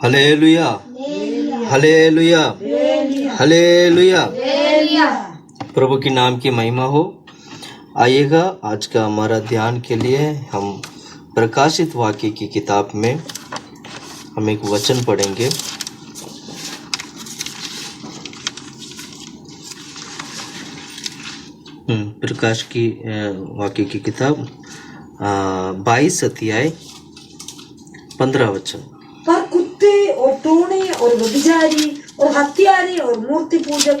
Hallelujah, hallelujah, hallelujah. प्रभु के नाम की महिमा हो। आइएगा, आज का हमारा ध्यान के लिए हम प्रकाशित वाक्य की किताब में हम एक वचन पढ़ेंगे। प्रकाश की वाक्य की किताब 22 अध्याय 15 वचन। पर कुत्ते और टोने और व्यभिचारी और हत्यारे और मूर्ति पूजक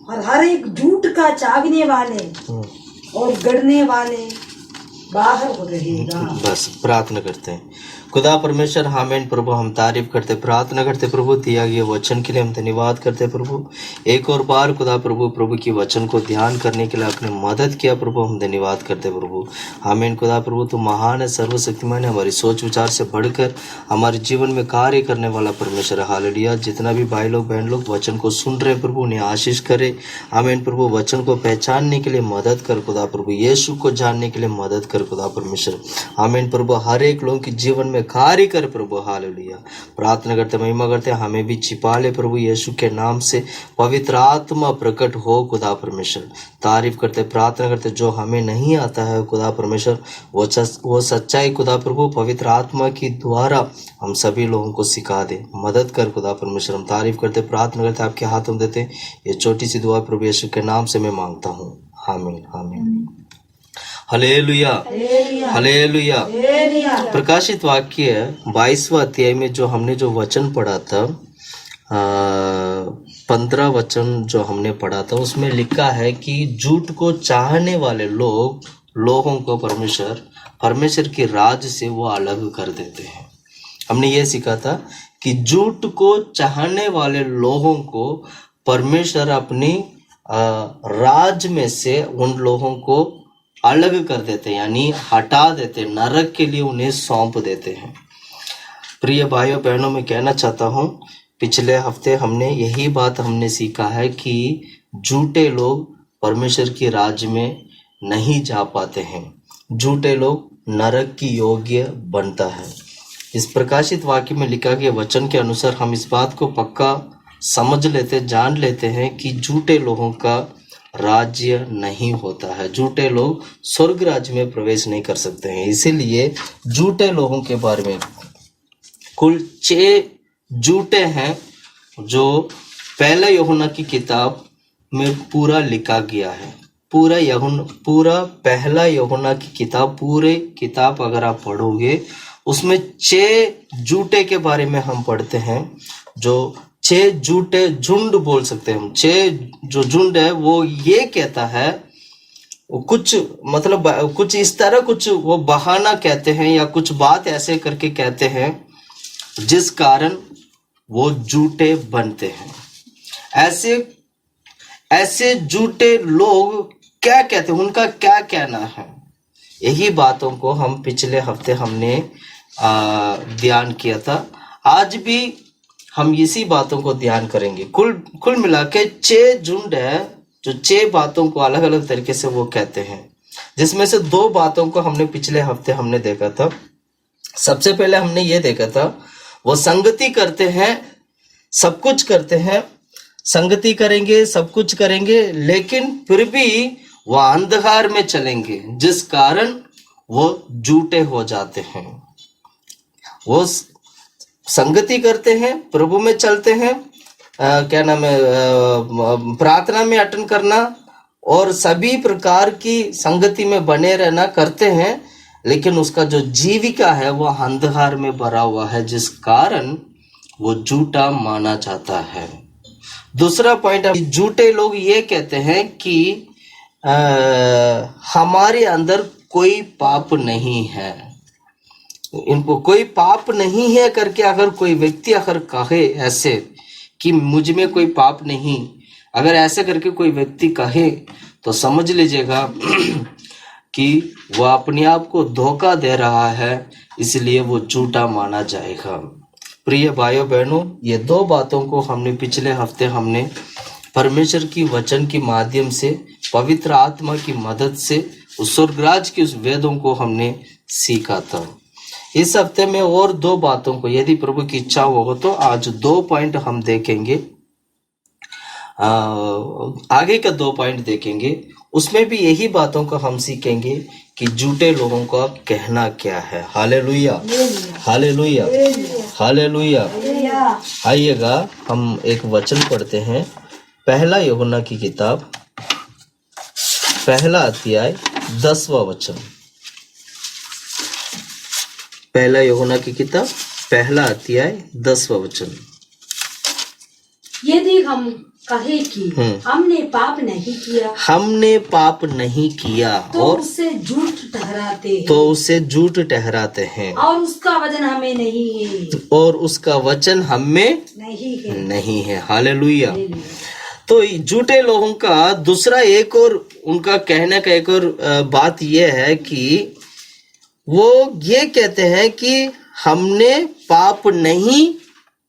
और हर एक झूठ का चागने वाले और गढ़ने वाले बाहर हो रहेगा। बस प्रार्थना करते हैं। खुदा परमेश्वर आमीन। प्रभु हम तारीफ करते, प्रार्थना करते प्रभु, दिया गया वचन के लिए हम धन्यवाद करते प्रभु। एक और बार खुदा प्रभु की वचन को ध्यान करने के लिए आपने मदद किया प्रभु, हम धन्यवाद करते प्रभु। आमीन। खुदा प्रभु तो महान है, सर्वशक्तिमान है, हमारी सोच विचार से बढ़कर हमारे जीवन में कार्य करने वाला परमेश्वर है। हालेलुया। जितना भी भाई लोग बहन लोग वचन को सुन रहे प्रभु, उन्हें आशीष करे। आमीन प्रभु। वचन को पहचानने के लिए मदद कर खुदा प्रभु, यीशु को जानने के लिए मदद कर खुदा परमेश्वर। आमीन प्रभु। हर एक लोगों के जीवन में कार्य कर प्रभु। हालेलुया। प्रार्थना करते, महिमा करते, हमें भी छिपा ले प्रभु यीशु के नाम से। पवित्र आत्मा प्रकट हो खुदा परमेश्वर। तारीफ करते, प्रार्थना करते, जो हमें नहीं आता है खुदा परमेश्वर, वो सच्चाई खुदा प्रभु पवित्र आत्मा की द्वारा हम सभी लोगों को सिखा दे, मदद कर खुदा परमेश्वर। हम तारीफ करते, प्रार्थना करते, आपके हाथों में देते ये छोटी सी दुआ प्रभु यीशु के नाम से मैं मांगता हूँ। आमीन, आमीन। Hallelujah, hallelujah. प्रकाशित वाक्य 22वां अध्याय में जो हमने जो वचन पढ़ा था, 15 वचन जो हमने पढ़ा था, उसमें लिखा है कि झूठ को चाहने वाले लोगों को परमेश्वर के राज से वो अलग कर देते हैं। हमने ये सीखा था कि झूठ को चाहने वाले लोगों को परमेश्वर अपनी राज में से उन लोगों को अलग कर देते हैं, यानी हटा देते, नरक के लिए उन्हें सौंप देते हैं। प्रिय भाइयों बहनों, मैं कहना चाहता हूँ, पिछले हफ्ते हमने यही बात हमने सीखा है कि झूठे लोग परमेश्वर की राज में नहीं जा पाते हैं, झूठे लोग नरक की योग्य बनता है। इस प्रकाशित वाक्य में लिखा गया वचन के अनुसार हम इस बात को पक्का समझ लेते, जान लेते हैं कि झूठे लोगों का राज्य नहीं होता है, झूठे लोग स्वर्ग राज्य में प्रवेश नहीं कर सकते हैं। इसीलिए झूठे लोगों के बारे में कुल 6 झूठे हैं जो पहला यूहन्ना की किताब में पूरा लिखा गया है। पूरा पहला यूहन्ना की किताब, पूरे किताब अगर आप पढ़ोगे उसमें 6 झूठे के बारे में हम पढ़ते हैं, जो 6 झूठे झुंड बोल सकते हैं हम। 6 जो झुंड है वो ये कहता है, वो कुछ मतलब कुछ इस तरह कुछ वो बहाना कहते हैं या कुछ बात ऐसे करके कहते हैं जिस कारण वो झूठे बनते हैं। ऐसे झूठे लोग क्या कहते हैं, उनका क्या कहना है, यही बातों को हम पिछले हफ्ते हमने ध्यान किया था। आज भी हम इसी बातों को ध्यान करेंगे। कुल मिला के 6 झुंड है जो 6 बातों को अलग अलग तरीके से वो कहते हैं, जिसमें से 2 बातों को हमने पिछले हफ्ते हमने देखा था। सबसे पहले हमने ये देखा था, वो संगति करते हैं, सब कुछ करते हैं, संगति करेंगे, सब कुछ करेंगे, लेकिन फिर भी वो अंधकार में चलेंगे, जिस कारण वो झूठे हो जाते हैं। वो संगति करते हैं, प्रभु में चलते हैं, क्या नाम है, प्रार्थना में अटेंड करना और सभी प्रकार की संगति में बने रहना करते हैं, लेकिन उसका जो जीविका है वो अंधकार में भरा हुआ है, जिस कारण वो झूठा माना जाता है। दूसरा पॉइंट, झूठे लोग ये कहते हैं कि हमारे अंदर कोई पाप नहीं है, इनको कोई पाप नहीं है करके अगर कोई व्यक्ति अगर कहे ऐसे कि मुझ में कोई पाप नहीं, अगर ऐसे करके कोई व्यक्ति कहे तो समझ लीजिएगा कि वह अपने आप को धोखा दे रहा है, इसलिए वो झूठा माना जाएगा। प्रिय भाइयों बहनों, ये 2 बातों को हमने पिछले हफ्ते हमने परमेश्वर की वचन के माध्यम से, पवित्र आत्मा की मदद से उस स्वर्गराज के उस वेदों को हमने सीखा था। इस हफ्ते में और 2 बातों को यदि प्रभु की इच्छा होगा तो आज 2 पॉइंट हम देखेंगे, आगे का 2 पॉइंट देखेंगे। उसमें भी यही बातों को हम सीखेंगे कि झूठे लोगों का कहना क्या है। Hallelujah, hallelujah, hallelujah. आइएगा हम एक वचन पढ़ते हैं, पहला यूहन्ना की किताब, पहला अध्याय 10वां वचन। पहला यूहन्ना की किताब, पहला अध्याय 10वां वचन। यदि हम कहे कि हमने पाप नहीं किया, हमने पाप नहीं किया तो और उससे झूठ ठहराते हैं, तो उसे झूठ ठहराते हैं और उसका वचन हमें नहीं है, और उसका वचन हमें नहीं है। नहीं है। हालेलुया। तो झूठे लोगों का दूसरा एक और उनका कहने का एक और बात यह है कि वो ये कहते हैं कि हमने पाप नहीं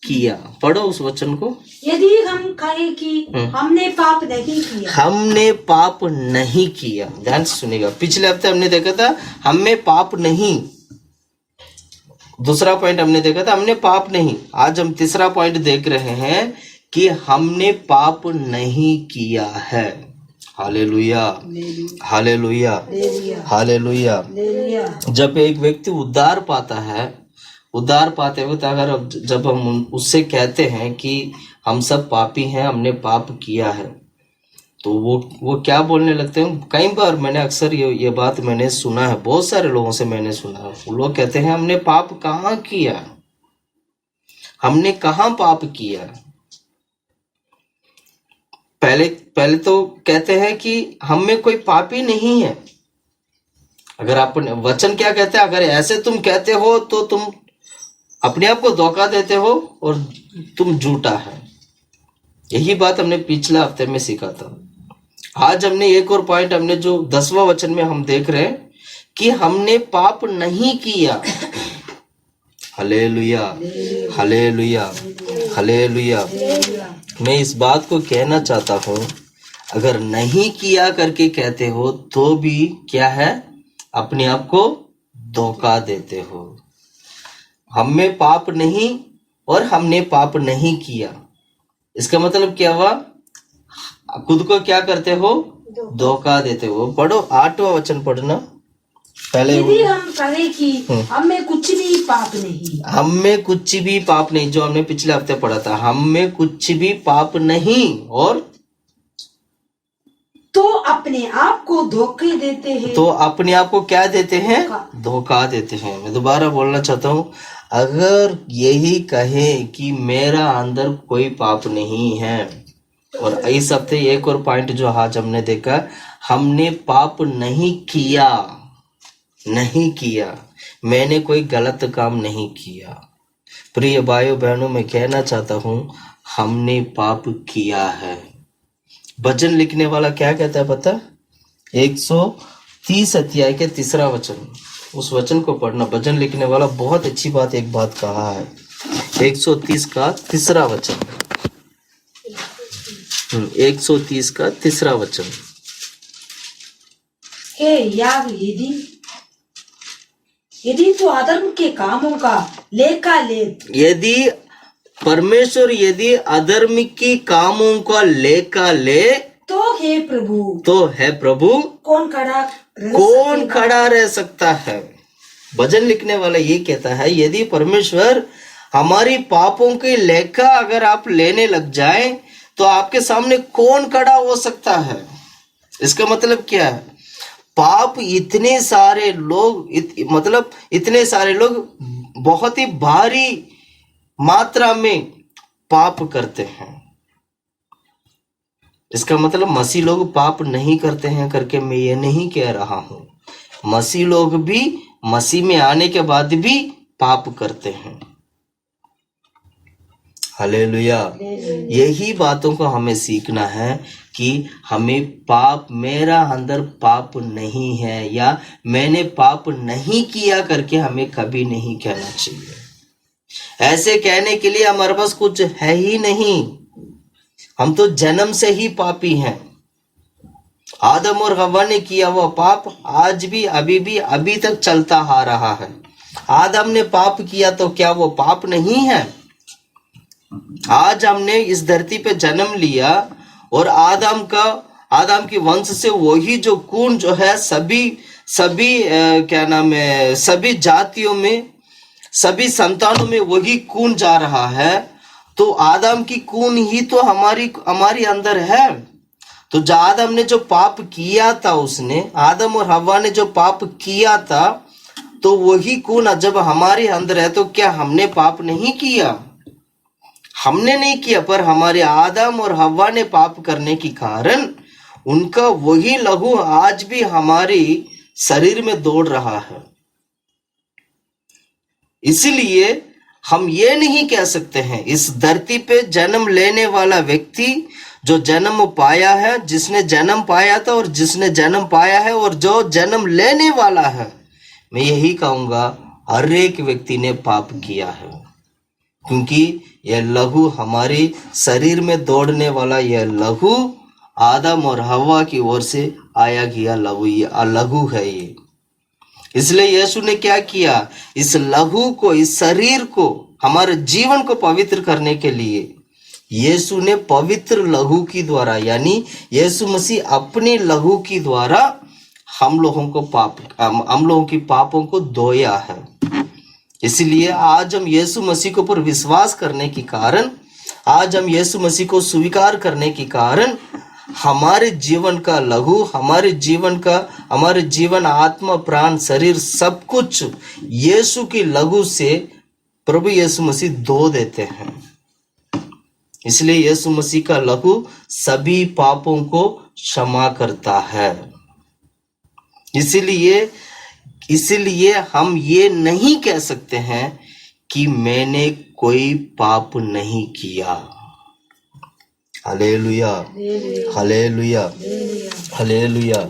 किया। पढ़ो उस वचन को। यदि हम कहे कि हमने पाप नहीं किया, हमने पाप नहीं किया। ध्यान से सुनिएगा, पिछले हफ्ते हमने देखा था हमें पाप नहीं, दूसरा पॉइंट हमने देखा था हमने पाप नहीं। आज हम तीसरा पॉइंट देख रहे हैं कि हमने पाप नहीं किया है। Hallelujah, hallelujah, hallelujah. जब एक व्यक्ति उद्धार पाता है, उद्धार पाते हुए अगर जब हम उससे कहते हैं कि हम सब पापी हैं, हमने पाप किया है, तो वो क्या बोलने लगते हैं। कई बार मैंने अक्सर ये बात मैंने सुना है, बहुत सारे लोगों से मैंने सुना है। वो लोग कहते हैं हमने पाप कहाँ किया, हमने कहाँ पाप किया। पहले तो कहते हैं कि हम में कोई पाप ही नहीं है। अगर आप वचन क्या कहते हैं, अगर ऐसे तुम कहते हो तो तुम अपने आप को धोखा देते हो और तुम झूठा है। यही बात हमने पिछले हफ्ते में सीखा था। आज हमने एक और पॉइंट, हमने जो 10वां वचन में हम देख रहे हैं कि हमने पाप नहीं किया। Hallelujah, hallelujah, hallelujah. मैं इस बात को कहना चाहता हूं, अगर नहीं किया करके कहते हो तो भी क्या है, अपने आप को धोखा देते हो। हम में पाप नहीं और हमने पाप नहीं किया, इसका मतलब क्या हुआ, खुद को क्या करते हो, धोखा देते हो। पढ़ो 8वां वचन पढ़ना पहले। यदि हम कहें कि हम में कुछ भी पाप नहीं, हम में कुछ भी पाप नहीं, जो हमने पिछले हफ्ते पढ़ा था, हम में कुछ भी पाप नहीं, और तो अपने आप को धोखे देते हैं। तो अपने आप को क्या देते हैं, धोखा देते हैं। मैं दोबारा बोलना चाहता हूँ, अगर यही कहे कि मेरा अंदर कोई पाप नहीं है, और इस हफ्ते एक और पॉइंट जो आज हमने देखा, हमने पाप नहीं किया, नहीं किया, मैंने कोई गलत काम नहीं किया। प्रिय भाइयों बहनों, मैं कहना चाहता हूँ हमने पाप किया है। भजन लिखने वाला क्या कहता है पता, 130 अध्याय के 3रा वचन, उस वचन को पढ़ना। भजन लिखने वाला बहुत अच्छी बात एक बात कहा है, 130 का 3रा वचन, 130 का 3रा वचन। हे याव, यदि तो अधर्म के कामों का लेखा ले, यदि परमेश्वर यदि अधर्म की कामों का लेखा ले, तो हे प्रभु, तो है प्रभु, कौन खड़ा रह सकता है। भजन लिखने वाला ये कहता है, यदि परमेश्वर हमारी पापों की लेखा अगर आप लेने लग जाएं, तो आपके सामने कौन खड़ा हो सकता है। इसका मतलब क्या है, पाप इतने सारे लोग, मतलब इतने सारे लोग बहुत ही भारी मात्रा में पाप करते हैं। इसका मतलब मसीह लोग पाप नहीं करते हैं करके मैं ये नहीं कह रहा हूं। मसीह लोग भी मसीह में आने के बाद भी पाप करते हैं। हालेलुया। यही बातों को हमें सीखना है कि हमें पाप, मेरा अंदर पाप नहीं है या मैंने पाप नहीं किया करके हमें कभी नहीं कहना चाहिए। ऐसे कहने के लिए हमारे पास कुछ है ही नहीं, हम तो जन्म से ही पापी हैं। आदम और हव्वा ने किया हुआ पाप आज भी, अभी भी, अभी तक चलता आ रहा है। आदम ने पाप किया तो क्या वो पाप नहीं है? आज हमने इस धरती पे जन्म लिया और आदम की वंश से वही जो खून जो है सभी जातियों में, सभी संतानों में वही खून जा रहा है। तो आदम की खून ही तो हमारी अंदर है। तो जो आदम ने जो पाप किया था, आदम और हव्वा ने जो पाप किया था, तो वही खून जब हमारे अंदर है तो क्या हमने पाप नहीं किया? हमने नहीं किया, पर हमारे आदम और हव्वा ने पाप करने के कारण उनका वही लहू आज भी हमारी शरीर में दौड़ रहा है। इसलिए हम ये नहीं कह सकते हैं इस धरती पे जन्म लेने वाला व्यक्ति जो जन्म पाया है, जिसने जन्म पाया था और जिसने जन्म पाया है और जो जन्म लेने वाला है, मैं यही कहूंगा हर एक व्यक्ति ने पाप किया है। क्योंकि यह लहू हमारे शरीर में दौड़ने वाला यह लहू आदम और हव्वा की ओर से आया गया लहू है ये। इसलिए यीशु ने क्या किया? इस लहू को, इस शरीर को, हमारे जीवन को पवित्र करने के लिए यीशु ने पवित्र लहू की द्वारा, यानी यीशु मसीह अपने लहू की द्वारा हम लोगों की पापों को धोया है। इसलिए आज हम यीशु मसीह के ऊपर विश्वास करने के कारण, आज हम यीशु मसीह को स्वीकार करने के कारण हमारे जीवन का लहू, हमारे जीवन आत्मा प्राण शरीर सब कुछ यीशु की लहू से प्रभु यीशु मसीह धो देते हैं। इसलिए यीशु मसीह का लहू सभी पापों को क्षमा करता है। इसलिए हम ये नहीं कह सकते हैं कि मैंने कोई पाप नहीं किया। Hallelujah, hallelujah, hallelujah.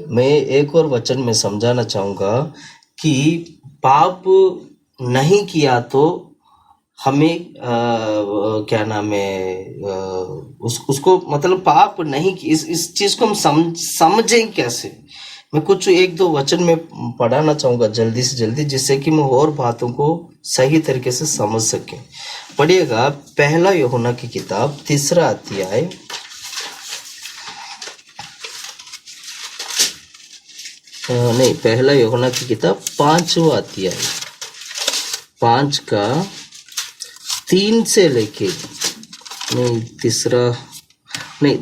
मैं एक और वचन में समझाना चाहूँगा कि पाप नहीं किया तो हमें उसको मतलब पाप नहीं, इस चीज को हम समझें कैसे? मैं कुछ एक दो वचन में पढ़ाना चाहूंगा जल्दी से जल्दी, जिससे कि मैं और बातों को सही तरीके से समझ सके। पढ़िएगा पहला यूहन्ना की किताब 3 अध्याय, पहला यूहन्ना की किताब 5वां अध्याय, 5 का 3 से लेके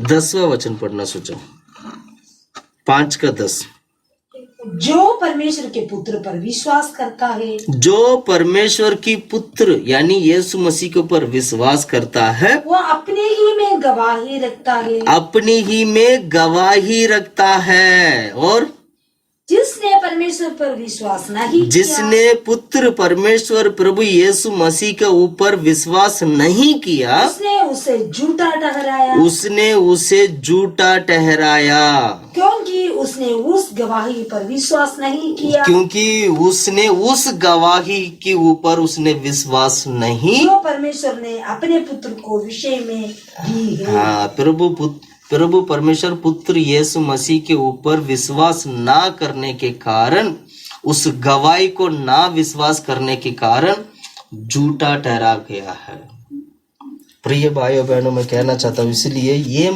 10वां वचन पढ़ना सोचा। 5 का 10। जो परमेश्वर के पुत्र पर विश्वास करता है, जो परमेश्वर की पुत्र यानी यीशु मसीह के ऊपर विश्वास करता है, वो अपने ही में गवाही रखता है, अपनी ही में गवाही रखता है। और जिसने परमेश्वर पर विश्वास नहीं किया, जिसने पुत्र परमेश्वर प्रभु यीशु मसीह के ऊपर विश्वास नहीं किया, उसने उसे झूठा ठहराया, उसने उसे झूठा ठहराया, क्योंकि उसने उस गवाही पर विश्वास नहीं किया, क्योंकि उसने उस गवाही के ऊपर उसने विश्वास नहीं, जो परमेश्वर ने अपने पुत्र को विषय में दी है। हाँ, प्रभु परमेश्वर पुत्र यीशु मसीह के ऊपर विश्वास ना करने के कारण, उस गवाही को ना विश्वास करने के कारण झूठा ठहरा गया है। प्रिय भाइयों बहनों, मैं कहना चाहता हूँ, इसलिए ये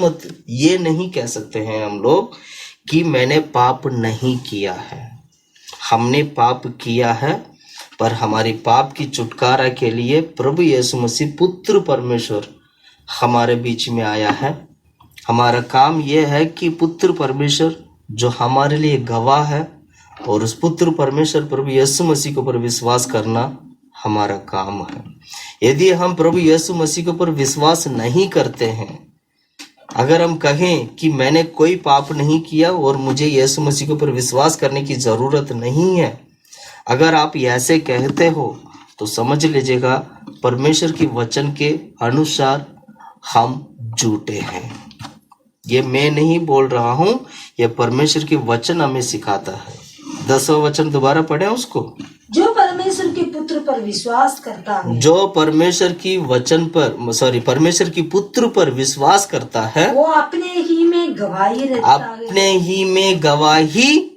नहीं कह सकते हैं हम लोग कि मैंने पाप नहीं किया है। हमने पाप किया है, पर हमारे पाप की छुटकारा के लिए प्रभु यीशु मसीह पुत्र परमेश्वर हमारे बीच में आया है। हमारा काम यह है कि पुत्र परमेश्वर जो हमारे लिए गवाह है, और उस पुत्र परमेश्वर प्रभु यीशु मसीह के ऊपर विश्वास करना हमारा काम है। यदि हम प्रभु यीशु मसीह के ऊपर विश्वास नहीं करते हैं, अगर हम कहें कि मैंने कोई पाप नहीं किया और मुझे यीशु मसीह के ऊपर विश्वास करने की जरूरत नहीं है, अगर आप ऐसे कहते हो तो समझ लीजिएगा परमेश्वर की वचन के अनुसार हम झूठे हैं। ये मैं नहीं बोल रहा हूं, यह परमेश्वर की वचन हमें सिखाता है। 10वां वचन दोबारा पढ़े उसको। जो परमेश्वर के पुत्र पर विश्वास करता है, जो परमेश्वर की परमेश्वर की पुत्र पर विश्वास करता है, वो अपने ही में गवाही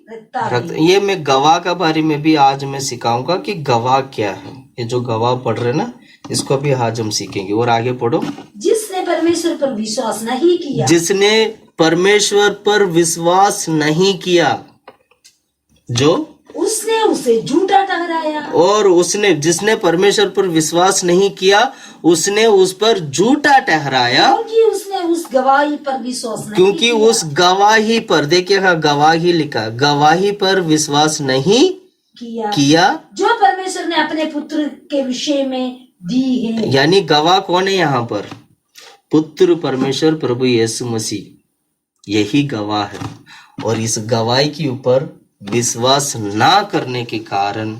रखता रखता है। ये मैं गवाह का बारे में भी आज मैं सिखाऊंगा कि गवाह क्या है। ये जो गवाह पढ़ रहे ना, इसको भी आज हम सीखेंगे। और आगे पढ़ो। जिसने परमेश्वर पर विश्वास नहीं किया, जिसने परमेश्वर पर विश्वास नहीं किया, जो उसने उसे झूठा ठहराया। और उसने जिसने परमेश्वर पर विश्वास नहीं किया, उसने उस पर झूठा ठहराया, क्योंकि उसने उस गवाही पर विश्वास नहीं क्योंकि उस गवाही पर, देखिएगा गवाही लिखा, गवाही पर विश्वास नहीं किया जो परमेश्वर ने अपने पुत्र के विषय में दी है। यानी गवाह कौन है यहाँ पर? पुत्र परमेश्वर प्रभु यीशु मसीह, यही गवाह है। और इस गवाही के ऊपर विश्वास ना करने के कारण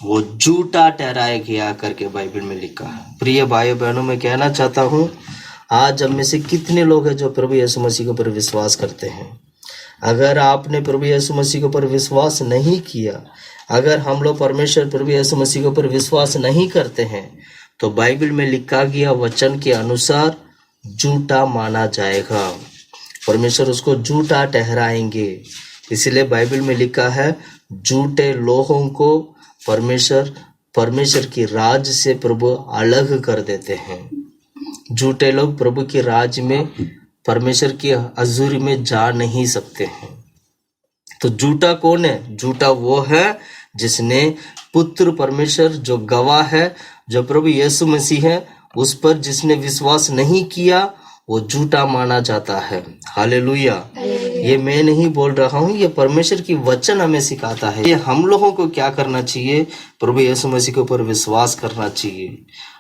वो झूठा ठहराया गया करके बाइबल में लिखा है। प्रिय भाइयों बहनों, मैं कहना चाहता हूँ, आज हम में से कितने लोग हैं जो प्रभु यीशु मसीह के ऊपर विश्वास करते हैं? अगर आपने प्रभु यीशु मसीह के ऊपर विश्वास नहीं किया, अगर हम लोग परमेश्वर प्रभु यीशु मसीह के ऊपर विश्वास नहीं करते हैं, तो बाइबल में लिखा गया वचन के अनुसार झूठा माना जाएगा। परमेश्वर उसको झूठा ठहराएंगे। इसलिए बाइबल में लिखा है, झूठे लोगों को परमेश्वर की राज से प्रभु अलग कर देते हैं। झूठे लोग प्रभु के राज में, परमेश्वर की हजूरी में जा नहीं सकते हैं। तो झूठा कौन है? झूठा वो है जिसने पुत्र परमेश्वर, जो गवाह है, जो प्रभु यीशु मसीह है, उस पर जिसने विश्वास नहीं किया, वो झूठा माना जाता है। हालेलुया। ये मैं नहीं बोल रहा हूँ, ये परमेश्वर की वचन हमें सिखाता है। ये हम लोगों को क्या करना चाहिए? प्रभु यीशु मसीह के ऊपर विश्वास करना चाहिए।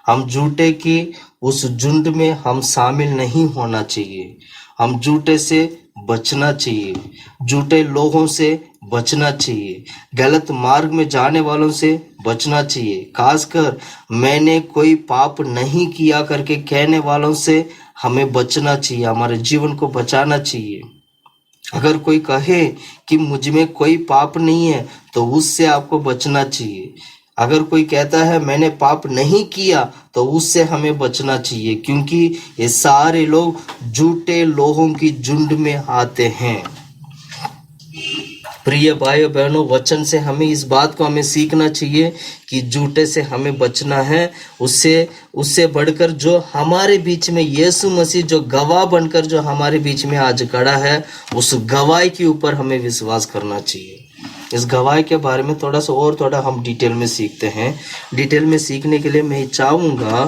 हम झूठे की उस झुंड में हम शामिल नहीं होना चाहिए। हम झूठे से बचना चाहिए, झूठे लोगों से बचना चाहिए, गलत मार्ग में जाने वालों से बचना चाहिए। खासकर मैंने कोई पाप नहीं किया करके कहने वालों से हमें बचना चाहिए, हमारे जीवन को बचाना चाहिए। अगर कोई कहे कि मुझ में कोई पाप नहीं है, तो उससे आपको बचना चाहिए। अगर कोई कहता है मैंने पाप नहीं किया, तो उससे हमें बचना चाहिए, क्योंकि ये सारे लोग झूठे लोगों की झुंड में आते हैं। प्रिय भाइयों बहनों, वचन से हमें इस बात को हमें सीखना चाहिए कि झूठे से हमें बचना है। उससे बढ़कर जो हमारे बीच में यीशु मसीह जो गवाह बनकर जो हमारे बीच में आज खड़ा है, उस गवाही के ऊपर हमें विश्वास करना चाहिए। इस गवाही के बारे में थोड़ा हम डिटेल में सीखते हैं। डिटेल में सीखने के लिए मैं चाहूँगा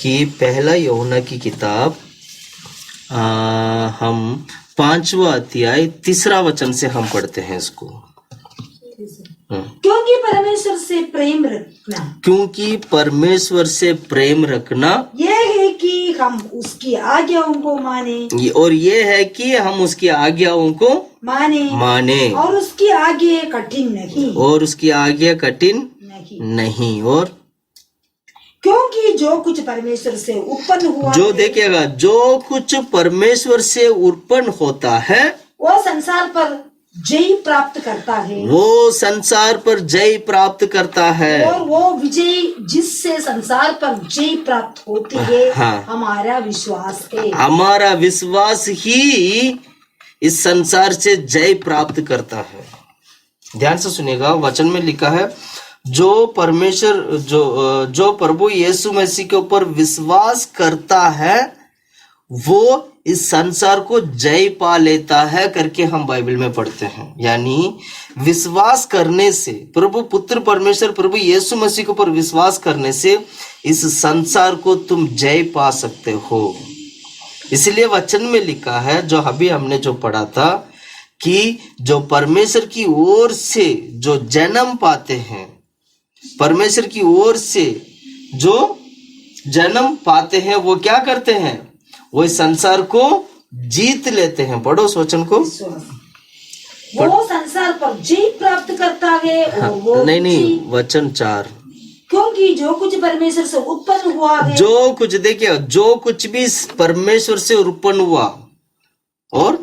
कि पहला यूहन्ना की किताब हम 5वां अध्याय 3 वचन से हम पढ़ते हैं इसको। क्योंकि परमेश्वर से प्रेम रखना, क्योंकि परमेश्वर से प्रेम रखना यह है कि हम उसकी आज्ञाओं को माने, और ये है कि हम उसकी आज्ञाओं को माने और उसकी आज्ञा कठिन नहीं। और क्योंकि जो कुछ परमेश्वर से उत्पन्न हुआ, जो देखिएगा, जो कुछ परमेश्वर से उत्पन्न होता है, वो संसार पर जय प्राप्त करता है, और वो विजय जिससे संसार पर जय प्राप्त होती है, हमारा विश्वास ही इस संसार से जय प्राप्त करता है। ध्यान से सुनिएगा, वचन में लिखा है, जो प्रभु यीशु मसीह के ऊपर विश्वास करता है, वो इस संसार को जय पा लेता है करके हम बाइबल में पढ़ते हैं। यानी विश्वास करने से, प्रभु पुत्र परमेश्वर प्रभु यीशु मसीह के ऊपर विश्वास करने से इस संसार को तुम जय पा सकते हो। इसलिए वचन में लिखा है, जो अभी हमने जो पढ़ा था, कि जो परमेश्वर की ओर से जो जन्म पाते हैं, परमेश्वर की ओर से जो जन्म पाते हैं, वो क्या करते हैं? वो इस संसार को जीत लेते हैं। पढ़ो उस वचन को। वो संसार पर जीत प्राप्त करता है। और वो नहीं, वचन 4, क्योंकि जो कुछ परमेश्वर से उत्पन्न हुआ है, जो कुछ, देखिए, जो कुछ भी परमेश्वर से उत्पन्न हुआ, और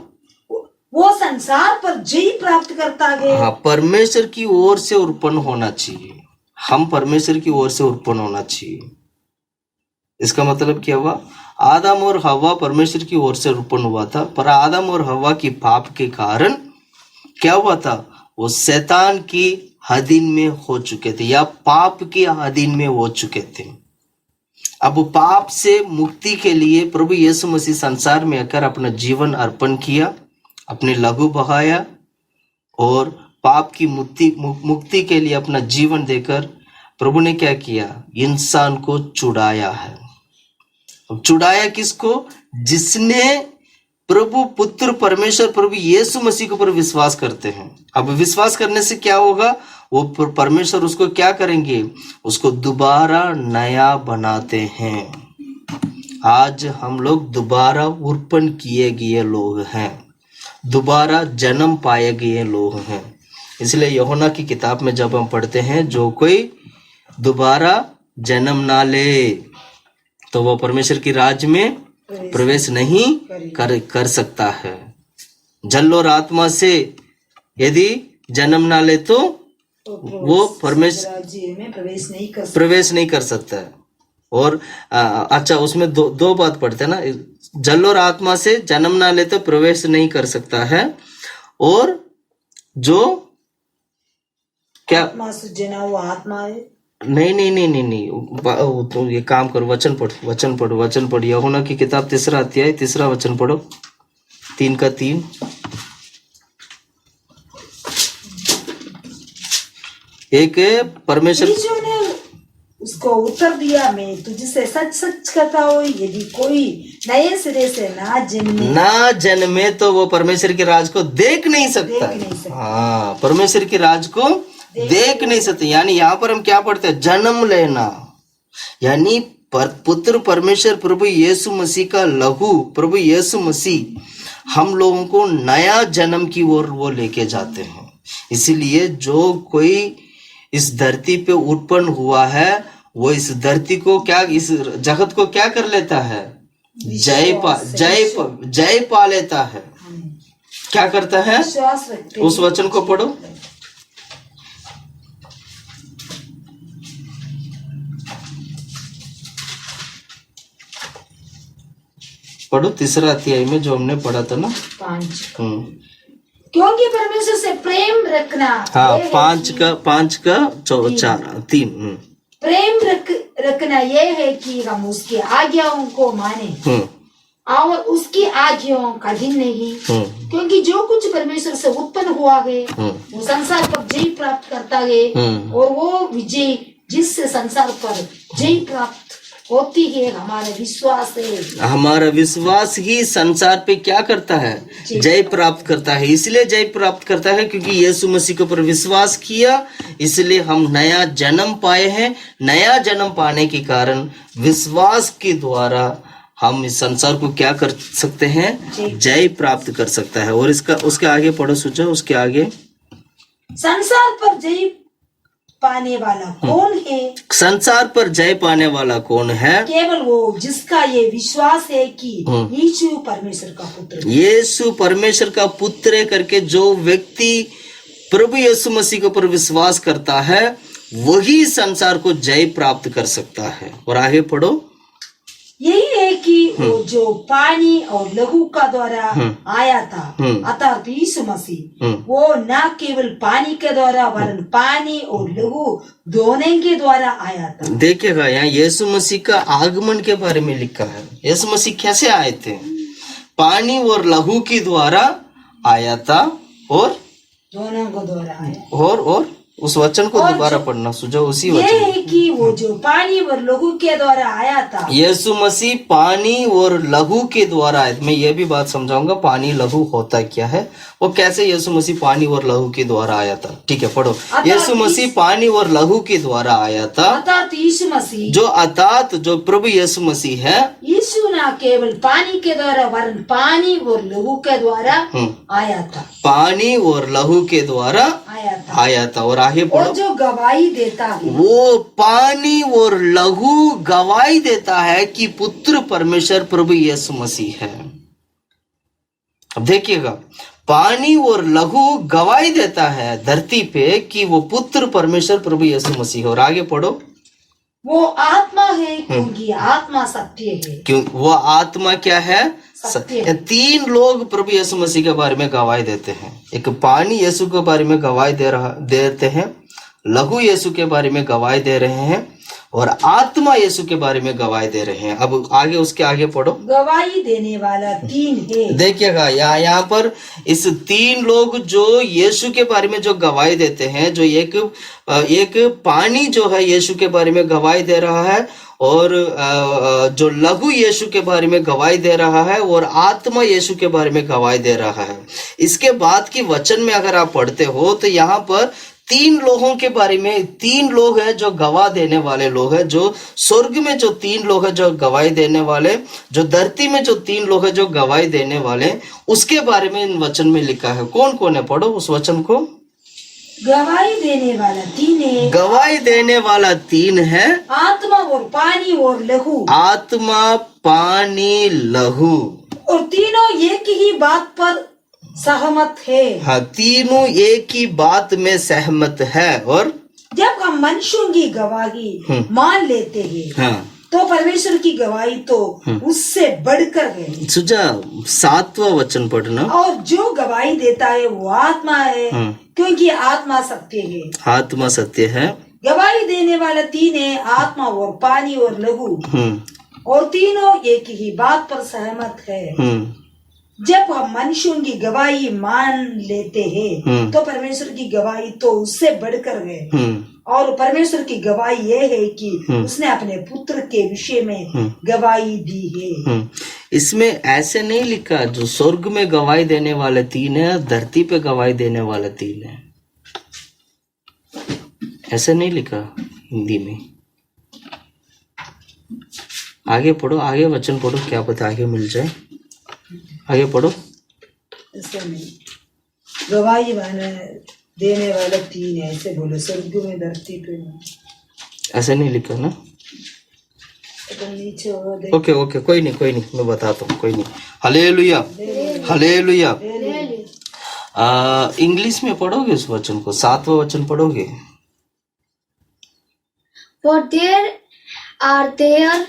वो संसार पर जय प्राप्त करता है। हाँ, परमेश्वर की ओर से उत्पन्न होना चाहिए। हम परमेश्वर की ओर से उत्पन्न होना चाहिए। इसका मतलब क्या हुआ? आदम और हवा परमेश्वर की ओर से उत्पन्न हुआ था, पर आदम और हवा की पाप के कारण क्या हुआ था? वो शैतान की अधीन में हो चुके थे या पाप के अधीन में हो चुके थे। अब पाप से मुक्ति के लिए प्रभु यीशु मसीह संसार में आकर अपना जीवन अर्पण किया, अपने लहू बहाया और पाप की मुक्ति के लिए अपना जीवन देकर प्रभु ने क्या किया, इंसान को छुड़ाया है। अब छुड़ाया किसको? जिसने प्रभु पुत्र परमेश्वर प्रभु यीशु मसीह के ऊपर विश्वास करते हैं। अब विश्वास करने से क्या होगा? वो परमेश्वर उसको क्या करेंगे? उसको दोबारा नया बनाते हैं। आज हम लोग दोबारा अर्पण किए गए लोग हैं, दोबारा जन्म पाए गए लोग हैं। इसलिए यूहन्ना की किताब में जब हम पढ़ते हैं, जो कोई दोबारा जन्म ना ले तो वो परमेश्वर की राज्य में प्रवेश नहीं कर सकता है। जल और आत्मा से यदि जन्म ना ले तो वो परमेश्वर राज्य में प्रवेश नहीं कर सकता है। और अच्छा, उसमें दो बात पढ़ते हैं ना, जल और आत्मा से जन्म ना ले तो प्रवेश नहीं कर सकता है, और जो क्या आत्मा से जना हुआ आत्मा है। नहीं, तो ये काम करो, वचन पढ़ यूहन्ना की किताब 3 अध्याय 3 वचन पढ़ो, 3:3। एक परमेश्वर ने उसको उत्तर दिया, मैं तुझसे सच सच कहता हूँ, यदि कोई नए सिरे से ना जन्मे तो वो परमेश्वर के राज को देख नहीं सकता। हाँ, परमेश्वर के राज को देख नहीं सकते। यानी यहाँ पर हम क्या पढ़ते हैं? जन्म लेना, यानी पुत्र परमेश्वर प्रभु यीशु मसीह का लहू, प्रभु यीशु मसीह हम लोगों को नया जन्म की ओर वो लेके जाते हैं। इसीलिए जो कोई इस धरती पे उत्पन्न हुआ है, वो इस धरती को क्या, इस जगत को क्या कर लेता है? जय पा लेता है। क्या करता है? उस वचन को पढ़ो, पढ़ो 3 अध्याय में जो हमने पढ़ा था ना, 5। क्योंकि परमेश्वर से प्रेम रखना। हाँ, 5 का 3। प्रेम रखना ये है कि हम उसकी आज्ञाओं को माने और उसकी आज्ञाओं का दिन नहीं, क्योंकि जो कुछ परमेश्वर से उत्पन्न हुआ है वो संसार पर जय प्राप्त करता है, और वो विजय जिससे संसार पर जय प्राप्त होती है हमारा विश्वास है। हमारा विश्वास ही संसार पे क्या करता है? जय प्राप्त करता है। इसलिए जय प्राप्त करता है क्योंकि यीशु मसीह के ऊपर विश्वास किया, इसलिए हम नया जन्म पाए हैं। नया जन्म पाने के कारण विश्वास के द्वारा हम इस संसार को क्या कर सकते हैं? जय प्राप्त कर सकता है। और इसका उसके आगे पढ़ो, सोचो उसके आगे, संसार पर जय पाने वाला कौन है? संसार पर जय पाने वाला कौन है? केवल वो जिसका ये विश्वास है कि यीशु परमेश्वर का पुत्र है। यीशु परमेश्वर का पुत्र है करके जो व्यक्ति प्रभु यीशु मसीह के ऊपर विश्वास करता है, वही संसार को जय प्राप्त कर सकता है। और आगे पढ़ो, यही है कि वो जो पानी और लहू का द्वारा आया था, अर्थात यीशु मसीह, वो न केवल पानी के द्वारा वरन पानी और लहू दोनों के द्वारा आया था। देखिएगा यहाँ यीशु मसीह का आगमन के बारे में लिखा है। यीशु मसीह कैसे आए थे? पानी और लहू के द्वारा आया था, और दोनों को द्वारा आया। और उस वचन को दोबारा पढ़ना, सुझाव उसी वचन। ये है कि वो जो पानी और लहू के द्वारा आया था, यीशु मसीह पानी और लहू के द्वारा आया। मैं ये भी बात समझाऊंगा पानी लहू होता क्या है, वो कैसे यीशु मसीह पानी और लहू के द्वारा आया था। ठीक है, पढ़ो। यीशु मसीह पानी और लहू के द्वारा आया था, अर्थात यीशु मसीह जो प्रभु यीशु मसीह है, यीशु न केवल पानी के द्वारा वरन पानी और लहू के द्वारा आया था। पानी और लहू के द्वारा आया था। और आगे पढ़ो, और जो गवाही देता है, वो पानी और लहू गवाही देता है कि पुत्र परमेश्वर प्रभु यीशु मसीह है। अब देखिएगा, पानी और लहू गवाही देता है धरती पे कि वो पुत्र परमेश्वर प्रभु यीशु मसीह है। और आगे पढ़ो, वो आत्मा है क्योंकि आत्मा सत्य है। क्यों? वो आत्मा क्या है? सत्य। तीन लोग प्रभु यीशु मसीह के बारे में गवाही देते हैं। एक पानी यीशु के बारे में गवाही देते हैं, लहू यीशु के बारे में गवाही दे रहे हैं और आत्मा यीशु के बारे में गवाही दे रहे हैं। अब आगे उसके आगे पढ़ो। गवाही देने वाला तीन है। देखिएगा यहाँ पर इस तीन लोग जो यीशु के बारे में जो गवाही देते हैं, जो एक पानी जो है यीशु के बारे में गवाही दे रहा है और जो लघु यीशु के बारे में गवाही दे रहा है और आत्मा यीशु के बारे में गवाही दे रहा है। इसके बाद की वचन में अगर आप पढ़ते हो तो यहाँ पर तीन लोगों के बारे में, तीन लोग हैं जो गवाह देने वाले लोग हैं, जो स्वर्ग में जो तीन लोग हैं जो गवाही देने वाले, जो धरती में जो तीन लोग हैं जो गवाही देने वाले, उसके बारे में इन वचन में लिखा है। कौन कौन है? पढ़ो उस वचन को। गवाही देने वाला तीन है। गवाही देने वाला तीन है, आत्मा और पानी और लहू। आत्मा, पानी, लहू, और तीनों एक ही बात पर सहमत है। हाँ, तीनों एक ही बात में सहमत है। और जब हम मनुष्यों की गवाही मान लेते हैं, हाँ, तो परमेश्वर की गवाही तो उससे बढ़कर है। सुझा 7वां वचन पढ़ना। और जो गवाही देता है वो आत्मा है, क्योंकि आत्मा सत्य है। आत्मा सत्य है। गवाही देने वाला तीन है, आत्मा और पानी और लहू, और तीनों एक ही बात पर सहमत है। जब हम मनुष्यों की गवाही मान लेते हैं, तो परमेश्वर की गवाही तो उससे बढ़कर है। और परमेश्वर की गवाही ये है कि उसने अपने पुत्र के विषय में गवाही दी है। इसमें ऐसे नहीं लिखा जो स्वर्ग में गवाही देने वाले तीन है, धरती पे गवाही देने वाले तीन है, ऐसे नहीं लिखा हिंदी में। आगे पढ़ो, आगे वचन पढ़ो, क्या पता आगे मिल जाए। आगे पढ़ो। ऐसे नहीं, गवाही देने वाले तीन है, ऐसे बोलो, स्वर्ग में धरती पे। ऐसे नहीं लिखा ना? नीचे ओके ओके, कोई नहीं, मैं बताता हूँ, कोई नहीं। Hallelujah, hallelujah. इंग्लिश में पढ़ोगे उस वचन को? 7वां वचन पढ़ोगे। For there are there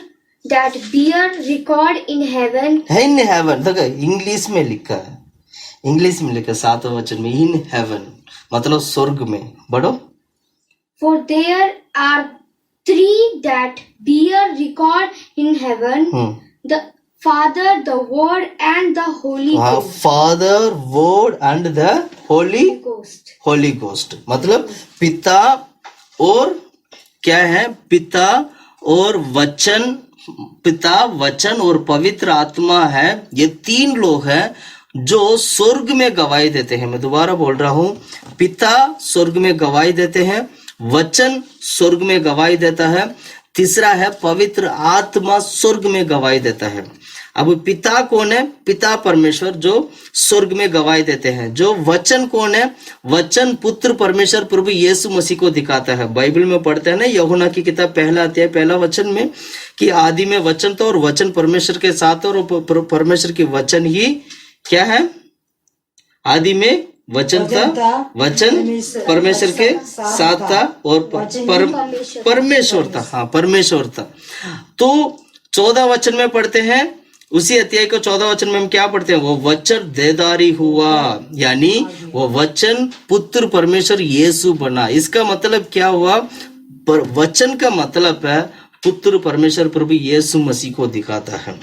that bear record in heaven. In heaven, देखो इंग्लिश में लिखा है, इंग्लिश में लिखा 7वां वचन में in heaven, मतलब स्वर्ग में। बढ़ो। For there are three that bear record in heaven, the Father, the Word, and the Holy Ghost. Father, Word, and the Holy Ghost, मतलब पिता और क्या है? पिता और वचन, पिता, वचन और पवित्र आत्मा है। ये तीन लोग हैं जो स्वर्ग में गवाही देते हैं। मैं दोबारा बोल रहा हूँ, पिता स्वर्ग में गवाही देते हैं, वचन स्वर्ग में गवाही देता है, तीसरा है पवित्र आत्मा स्वर्ग में गवाही देता है। अब पिता कौन है? पिता परमेश्वर जो स्वर्ग में गवाही देते हैं। जो वचन कौन है? वचन पुत्र परमेश्वर प्रभु यीशु मसीह को दिखाता है। बाइबल में पढ़ते हैं ना, यूहन्ना की किताब 1 अध्याय 1 वचन में कि आदि में वचन था और वचन परमेश्वर के साथ और परमेश्वर की वचन ही क्या है? आदि में वचन था, वचन परमेश्वर के साथ था और परमेश्वर था। हाँ, परमेश्वर था। तो 14 वचन में पढ़ते हैं, उसी अध्याय को 14 वचन में हम क्या पढ़ते हैं? वो वचन देदारी हुआ, यानी वो वचन पुत्र परमेश्वर यीशु बना। इसका मतलब क्या हुआ? वचन का मतलब है पुत्र परमेश्वर प्रभु यीशु मसीह को दिखाता है।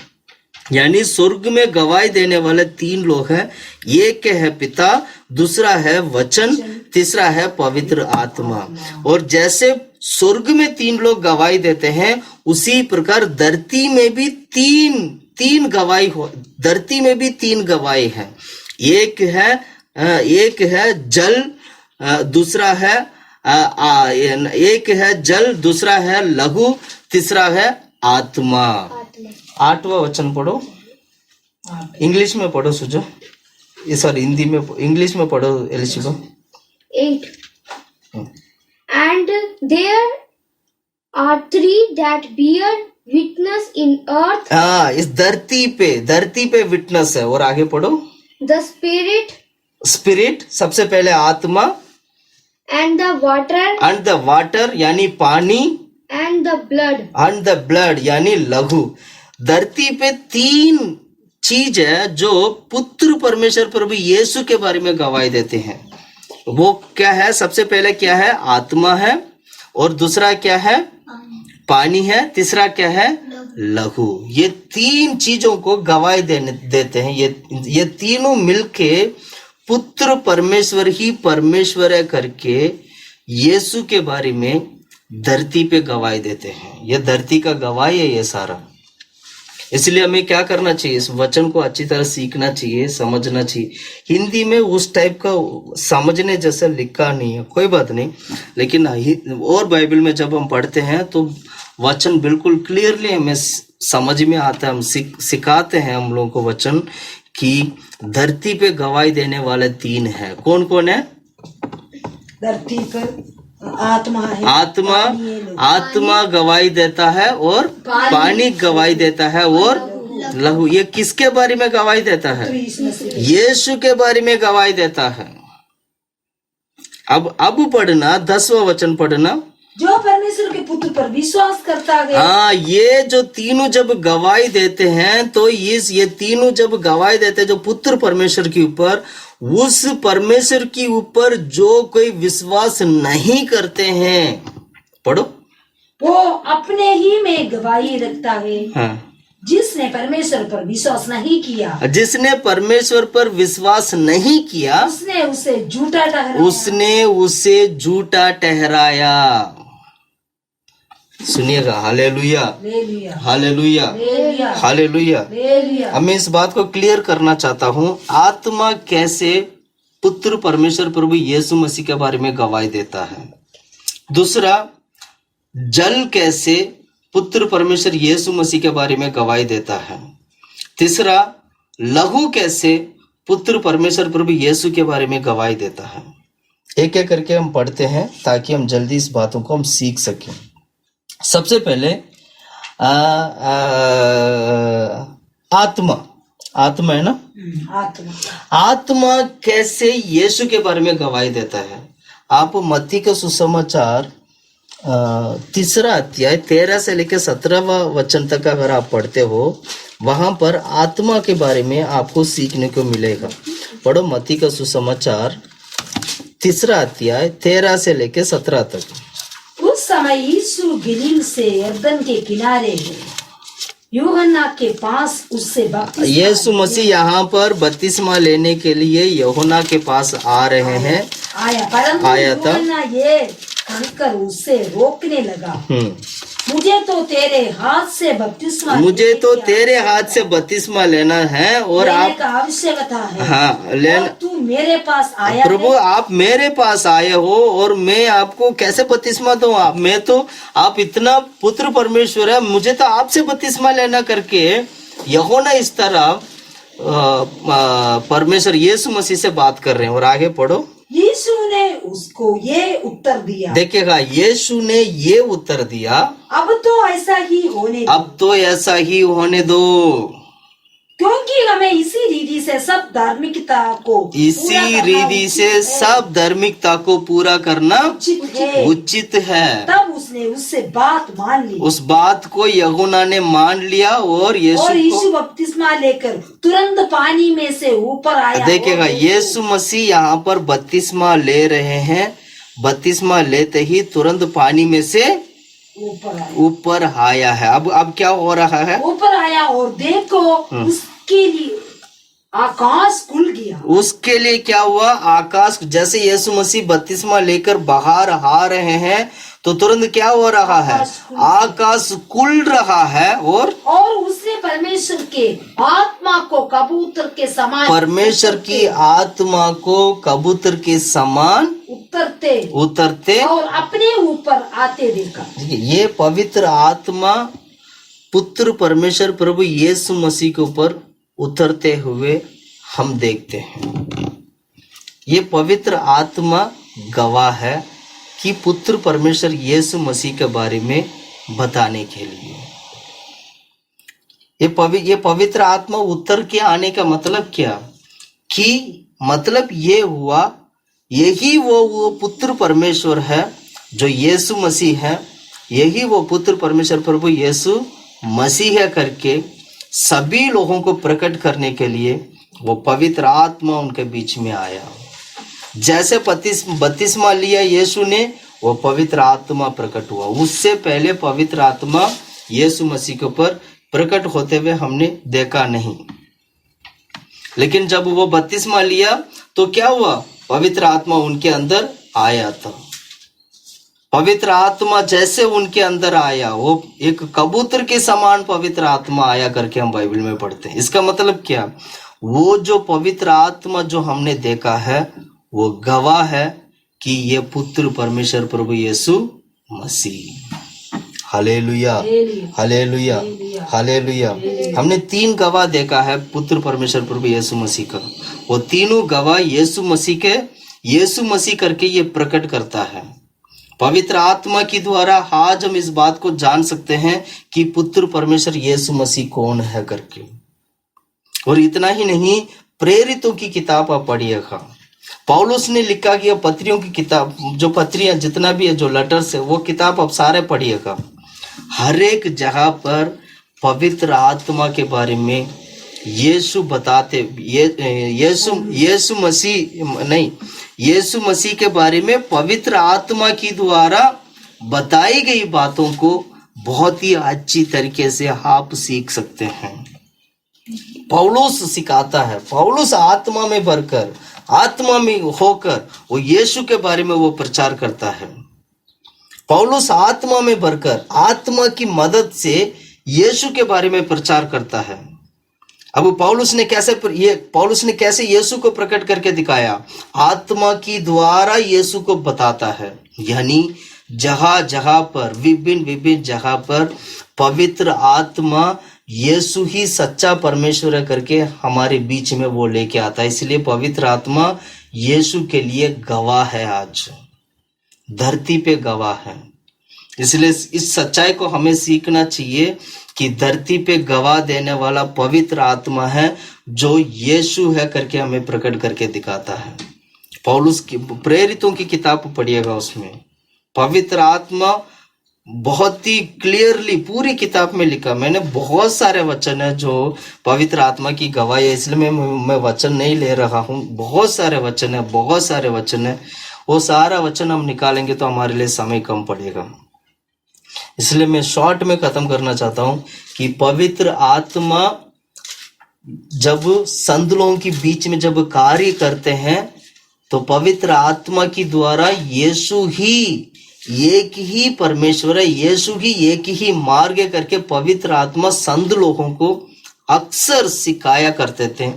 यानी स्वर्ग में गवाही देने वाले तीन लोग हैं। एक है पिता, दूसरा है वचन, तीसरा है पवित्र आत्मा। और जैसे स्वर्ग में तीन लोग गवाही देते हैं, उसी प्रकार धरती में भी तीन गवाही हो। धरती में भी तीन गवाही है। एक है जल, दूसरा है एक है जल, दूसरा है लघु, तीसरा है आत्मा। 8वां वचन पढ़ो, इंग्लिश में पढ़ो सुजो, सॉरी हिंदी में, इंग्लिश में पढ़ो Elisheba. 8 And there are three that bear witness in earth. हाँ, इस धरती पे विटनेस है। और आगे पढ़ो। The spirit सबसे पहले आत्मा, and the water यानी पानी, and the blood यानी लघु। धरती पे चीज है जो पुत्र परमेश्वर प्रभु यीशु के बारे में गवाही देते हैं। वो क्या है? सबसे पहले क्या है? आत्मा है, और दूसरा क्या है? पानी है, तीसरा क्या है? लहू। ये तीन चीजों को गवाही देते हैं। ये तीनों मिलके पुत्र परमेश्वर ही परमेश्वर है करके यीशु के बारे में धरती पे गवाही देते हैं। ये धरती का गवाही है ये सारा। इसलिए हमें क्या करना चाहिए? इस वचन को अच्छी तरह सीखना चाहिए, समझना चाहिए। हिंदी में उस टाइप का समझने जैसा लिखा नहीं है, कोई बात नहीं, लेकिन और बाइबल में जब हम पढ़ते हैं तो वचन बिल्कुल क्लियरली हमें समझ में आता है। हम सिखाते हैं हम लोगों को वचन कि धरती पे गवाही देने वाले तीन है। कौन कौन है? धरती पर आत्मा है, आत्मा गवाही देता है, और पानी गवाही देता है, और लहू। ये किसके बारे में गवाही देता है? यीशु के बारे में गवाही देता है। अब पढ़ना 10वां वचन पढ़ना। जो परमेश्वर के पुत्र पर विश्वास करता है। हाँ, ये जो तीनों जब गवाही देते हैं तो ये तीनों जब गवाही देते हैं जो पुत्र परमेश्वर के ऊपर, उस परमेश्वर के ऊपर जो कोई विश्वास नहीं करते हैं, पढ़ो, वो अपने ही में गवाही रखता है। हाँ, जिसने परमेश्वर पर विश्वास नहीं किया, जिसने परमेश्वर पर विश्वास नहीं किया, उसने उसे झूठा ठहराया। उसने उसे झूठा ठहराया। सुनिएगा, हालेलुया, हालेलुया, हालेलुया। अब मैं इस बात को क्लियर करना चाहता हूँ, आत्मा कैसे पुत्र परमेश्वर प्रभु यीशु मसीह के बारे में गवाही देता है। दूसरा, जल कैसे पुत्र परमेश्वर यीशु मसीह के बारे में गवाही देता है। तीसरा, लहू कैसे पुत्र परमेश्वर प्रभु यीशु के बारे में गवाही देता है। एक एक करके हम पढ़ते हैं ताकि हम जल्दी इस बातों को हम सीख सकें। सबसे पहले आत्मा है ना, आत्मा कैसे यीशु के बारे में गवाही देता है। आप मत्ती का सुसमाचार 3 अध्याय 13 से लेकर 17वां वचन तक अगर आप पढ़ते हो, वहां पर आत्मा के बारे में आपको सीखने को मिलेगा। पढ़ो मत्ती का सुसमाचार 3 अध्याय 13 से लेकर 17 तक। उस समय यीशु गलील से यरदन के किनारे यूहन्ना के पास उससे बपतिस्मा, यीशु मसीह यहाँ पर बपतिस्मा लेने के लिए यूहन्ना के पास आ रहे हैं, परंतु आया था। यूहन्ना ये कहकर उससे रोकने लगा, मुझे तो तेरे हाथ से बपतिस्मा लेना है और आप आवश्यकता है। हाँ, तू मेरे पास आया प्रभु, आप मेरे पास आए हो और मैं आपको कैसे बपतिस्मा दूं? आप इतना पुत्र परमेश्वर है, मुझे तो आपसे बपतिस्मा लेना करके यूहन्ना इस तरह परमेश्वर यीशु मसीह से बात कर रहे हैं। और आगे पढ़ो। यीशु ने उसको ये उत्तर दिया, देखिएगा, यीशु ने ये उत्तर दिया, अब तो ऐसा ही होने दो, क्योंकि हमें इसी रीति से सब धार्मिकता को पूरा करना उचित है। तब उसने उससे बात मान ली। उस बात को यूहन्ना ने मान लिया और यीशु बपतिस्मा लेकर तुरंत पानी में से ऊपर आया। देखिएगा, यीशु मसीह यहाँ पर बपतिस्मा ले रहे हैं, बपतिस्मा लेते ही तुरंत पानी में से ऊपर आया है। अब क्या हो रहा है? ऊपर आया और देखो उसके लिए आकाश खुल गया। उसके लिए क्या हुआ? आकाश, जैसे यीशु मसीह बपतिस्मा लेकर बाहर आ रहे हैं तो तुरंत क्या हो रहा है? आकाश खुल रहा है और उसने परमेश्वर के आत्मा को कबूतर के समान, परमेश्वर की आत्मा को कबूतर के समान उतरते और अपने ऊपर आते देखा। ये पवित्र आत्मा पुत्र परमेश्वर प्रभु यीशु मसीह के ऊपर उतरते हुए हम देखते हैं। ये पवित्र आत्मा गवाह है कि पुत्र परमेश्वर यीशु मसीह के बारे में बताने के लिए ये पवित्र आत्मा उतर के आने का मतलब क्या? कि मतलब ये हुआ, यही वो पुत्र परमेश्वर है जो यीशु मसीह है, यही वो पुत्र परमेश्वर प्रभु यीशु मसीह है करके सभी लोगों को प्रकट करने के लिए वो पवित्र आत्मा उनके बीच में आया। जैसे बपतिस्मा लिया यीशु ने, वो पवित्र आत्मा प्रकट हुआ। उससे पहले पवित्र आत्मा यीशु मसीह के ऊपर प्रकट होते हुए हमने देखा नहीं। लेकिन जब वो बपतिस्मा लिया तो क्या हुआ? पवित्र आत्मा उनके अंदर आया था। पवित्र आत्मा जैसे उनके अंदर आया, वो एक कबूतर के समान पवित्र आत्मा आया करके हम बाइबल में पढ़ते हैं। इसका मतलब क्या? वो जो पवित्र आत्मा जो हमने देखा है वो गवाह है कि ये पुत्र परमेश्वर प्रभु Yeshu Masih. Hallelujah, hallelujah, hallelujah. हमने 3 गवाह देखा है पुत्र परमेश्वर प्रभु यीशु मसीह का। वो तीनों गवाह यीशु मसीह करके ये प्रकट करता है। पवित्र आत्मा के द्वारा आज हम इस बात को जान सकते हैं कि पुत्र परमेश्वर यीशु मसीह कौन है करके। और इतना ही नहीं, प्रेरितों की किताब आप पढ़िएगा। पौलुस ने लिखा कि पत्रियों की किताब, जो पत्रियां जितना भी है, जो लेटर्स है, वो किताब आप सारे पढ़िएगा। हर एक जगह पर पवित्र आत्मा के बारे में यीशु बताते, यीशु मसीह के बारे में पवित्र आत्मा की द्वारा बताई गई बातों को बहुत ही अच्छी तरीके से आप सीख सकते हैं। पौलुस सिखाता है, पौलुस आत्मा में भरकर, आत्मा में होकर वो यीशु के बारे में वो प्रचार करता है। पौलुस आत्मा में भरकर आत्मा की मदद से यीशु के बारे में प्रचार करता है। अब पौलुस ने कैसे यीशु को प्रकट करके दिखाया? आत्मा की द्वारा यीशु को बताता है। यानी जहां जहां पर, विभिन्न जगह पर पवित्र आत्मा यीशु ही सच्चा परमेश्वर है करके हमारे बीच में वो लेके आता है। इसलिए पवित्र आत्मा यीशु के लिए गवाह है, आज धरती पे गवाह है। इसलिए इस सच्चाई को हमें सीखना चाहिए कि धरती पे गवाह देने वाला पवित्र आत्मा है, जो यीशु है करके हमें प्रकट करके दिखाता है। पौलुस की प्रेरितों की किताब पढ़िएगा, उसमें पवित्र आत्मा बहुत ही क्लियरली पूरी किताब में लिखा। मैंने बहुत सारे वचन है जो पवित्र आत्मा की गवाही है, इसलिए मैं वचन नहीं ले रहा हूँ। बहुत सारे वचन है। वो सारा वचन हम निकालेंगे तो हमारे लिए समय कम पड़ेगा। इसलिए मैं शॉर्ट में खत्म करना चाहता हूँ कि पवित्र आत्मा जब संत लोगों के बीच में जब कार्य करते हैं तो पवित्र आत्मा की द्वारा यीशु ही एक ही परमेश्वर है, यीशु ही एक ही मार्ग करके पवित्र आत्मा संत लोगों को अक्सर सिखाया करते थे।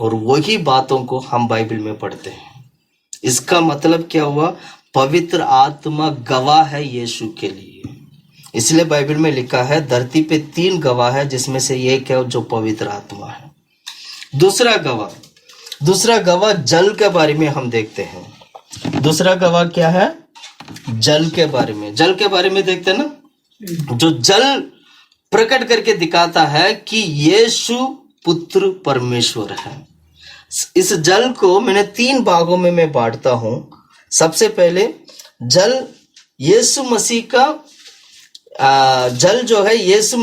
और वही बातों को हम बाइबल में पढ़ते हैं। इसका मतलब क्या हुआ? पवित्र आत्मा गवाह है यीशु के लिए। इसलिए बाइबल में लिखा है धरती पे 3 गवाह है, जिसमें से एक है जो पवित्र आत्मा है। दूसरा गवाह जल के बारे में हम देखते हैं। दूसरा गवाह क्या है? जल के बारे में देखते हैं ना। जो जल प्रकट करके दिखाता है कि यीशु पुत्र परमेश्वर है। इस जल को मैंने 3 भागों में मैं बांटता हूं। सबसे पहले जल यीशु मसीह का जल जो है, यीशु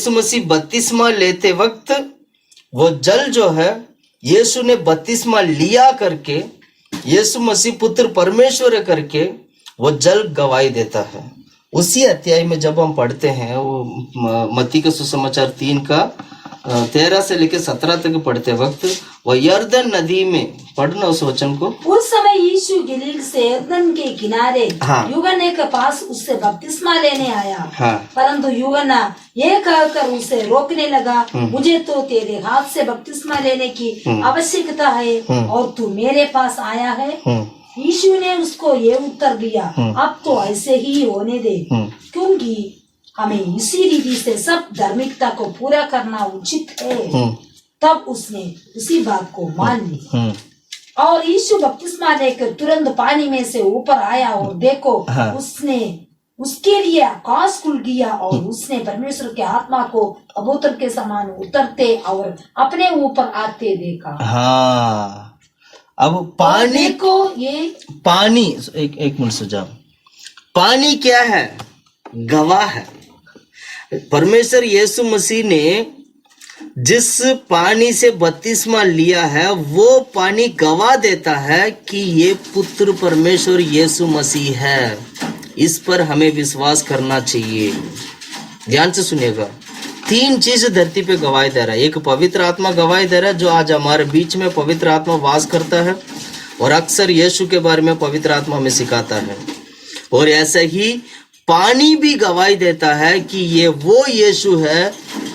मसीह बपतिस्मा लेते वक्त वो जल जो है, यीशु ने बपतिस्मा लिया करके यीशु मसीह पुत्र परमेश्वर करके वो जल गवाही देता है। उसी अध्याय में जब हम पढ़ते हैं, वो मत्ती के सुसमाचार 3 का 13 से लेकर 17 तक पढ़ते वक्त वो यर्दन नदी में, पढ़ना उस वचन को। उस समय यीशु गलील से यर्दन के किनारे यूहन्ना के पास उससे बपतिस्मा लेने आया। परंतु यूहन्ना ये कहकर उसे रोकने लगा, मुझे तो तेरे हाथ से बपतिस्मा लेने की आवश्यकता है और तू मेरे पास आया है। यीशु ने उसको ये उत्तर दिया, अब तो ऐसे ही होने दे, क्योंकि हमें इसी रीति से सब धार्मिकता को पूरा करना उचित है। तब उसने उसी बात को मान ली। और यीशु बपतिस्मा लेकर तुरंत पानी में से ऊपर आया और देखो उसके लिए आकाश खुल गया और उसने परमेश्वर के आत्मा को कबूतर के समान उतरते और अपने ऊपर आते देखा। हाँ, अब पानी को ये पानी एक मिनट सुझाव। पानी क्या है? गवाह है। परमेश्वर यीशु मसीह ने जिस पानी से बपतिस्मा लिया है वो पानी गवाह देता है कि ये पुत्र परमेश्वर यीशु मसीह है। इस पर हमें विश्वास करना चाहिए। ध्यान से सुनिएगा, 3 चीज धरती पे गवाही दे रहा है। एक पवित्र आत्मा गवाही दे रहा है, जो आज हमारे बीच में पवित्र आत्मा वास करता है और अक्सर यीशु के बारे में पवित्र आत्मा हमें सिखाता है। और ऐसे ही पानी भी गवाही देता है कि ये वो यीशु है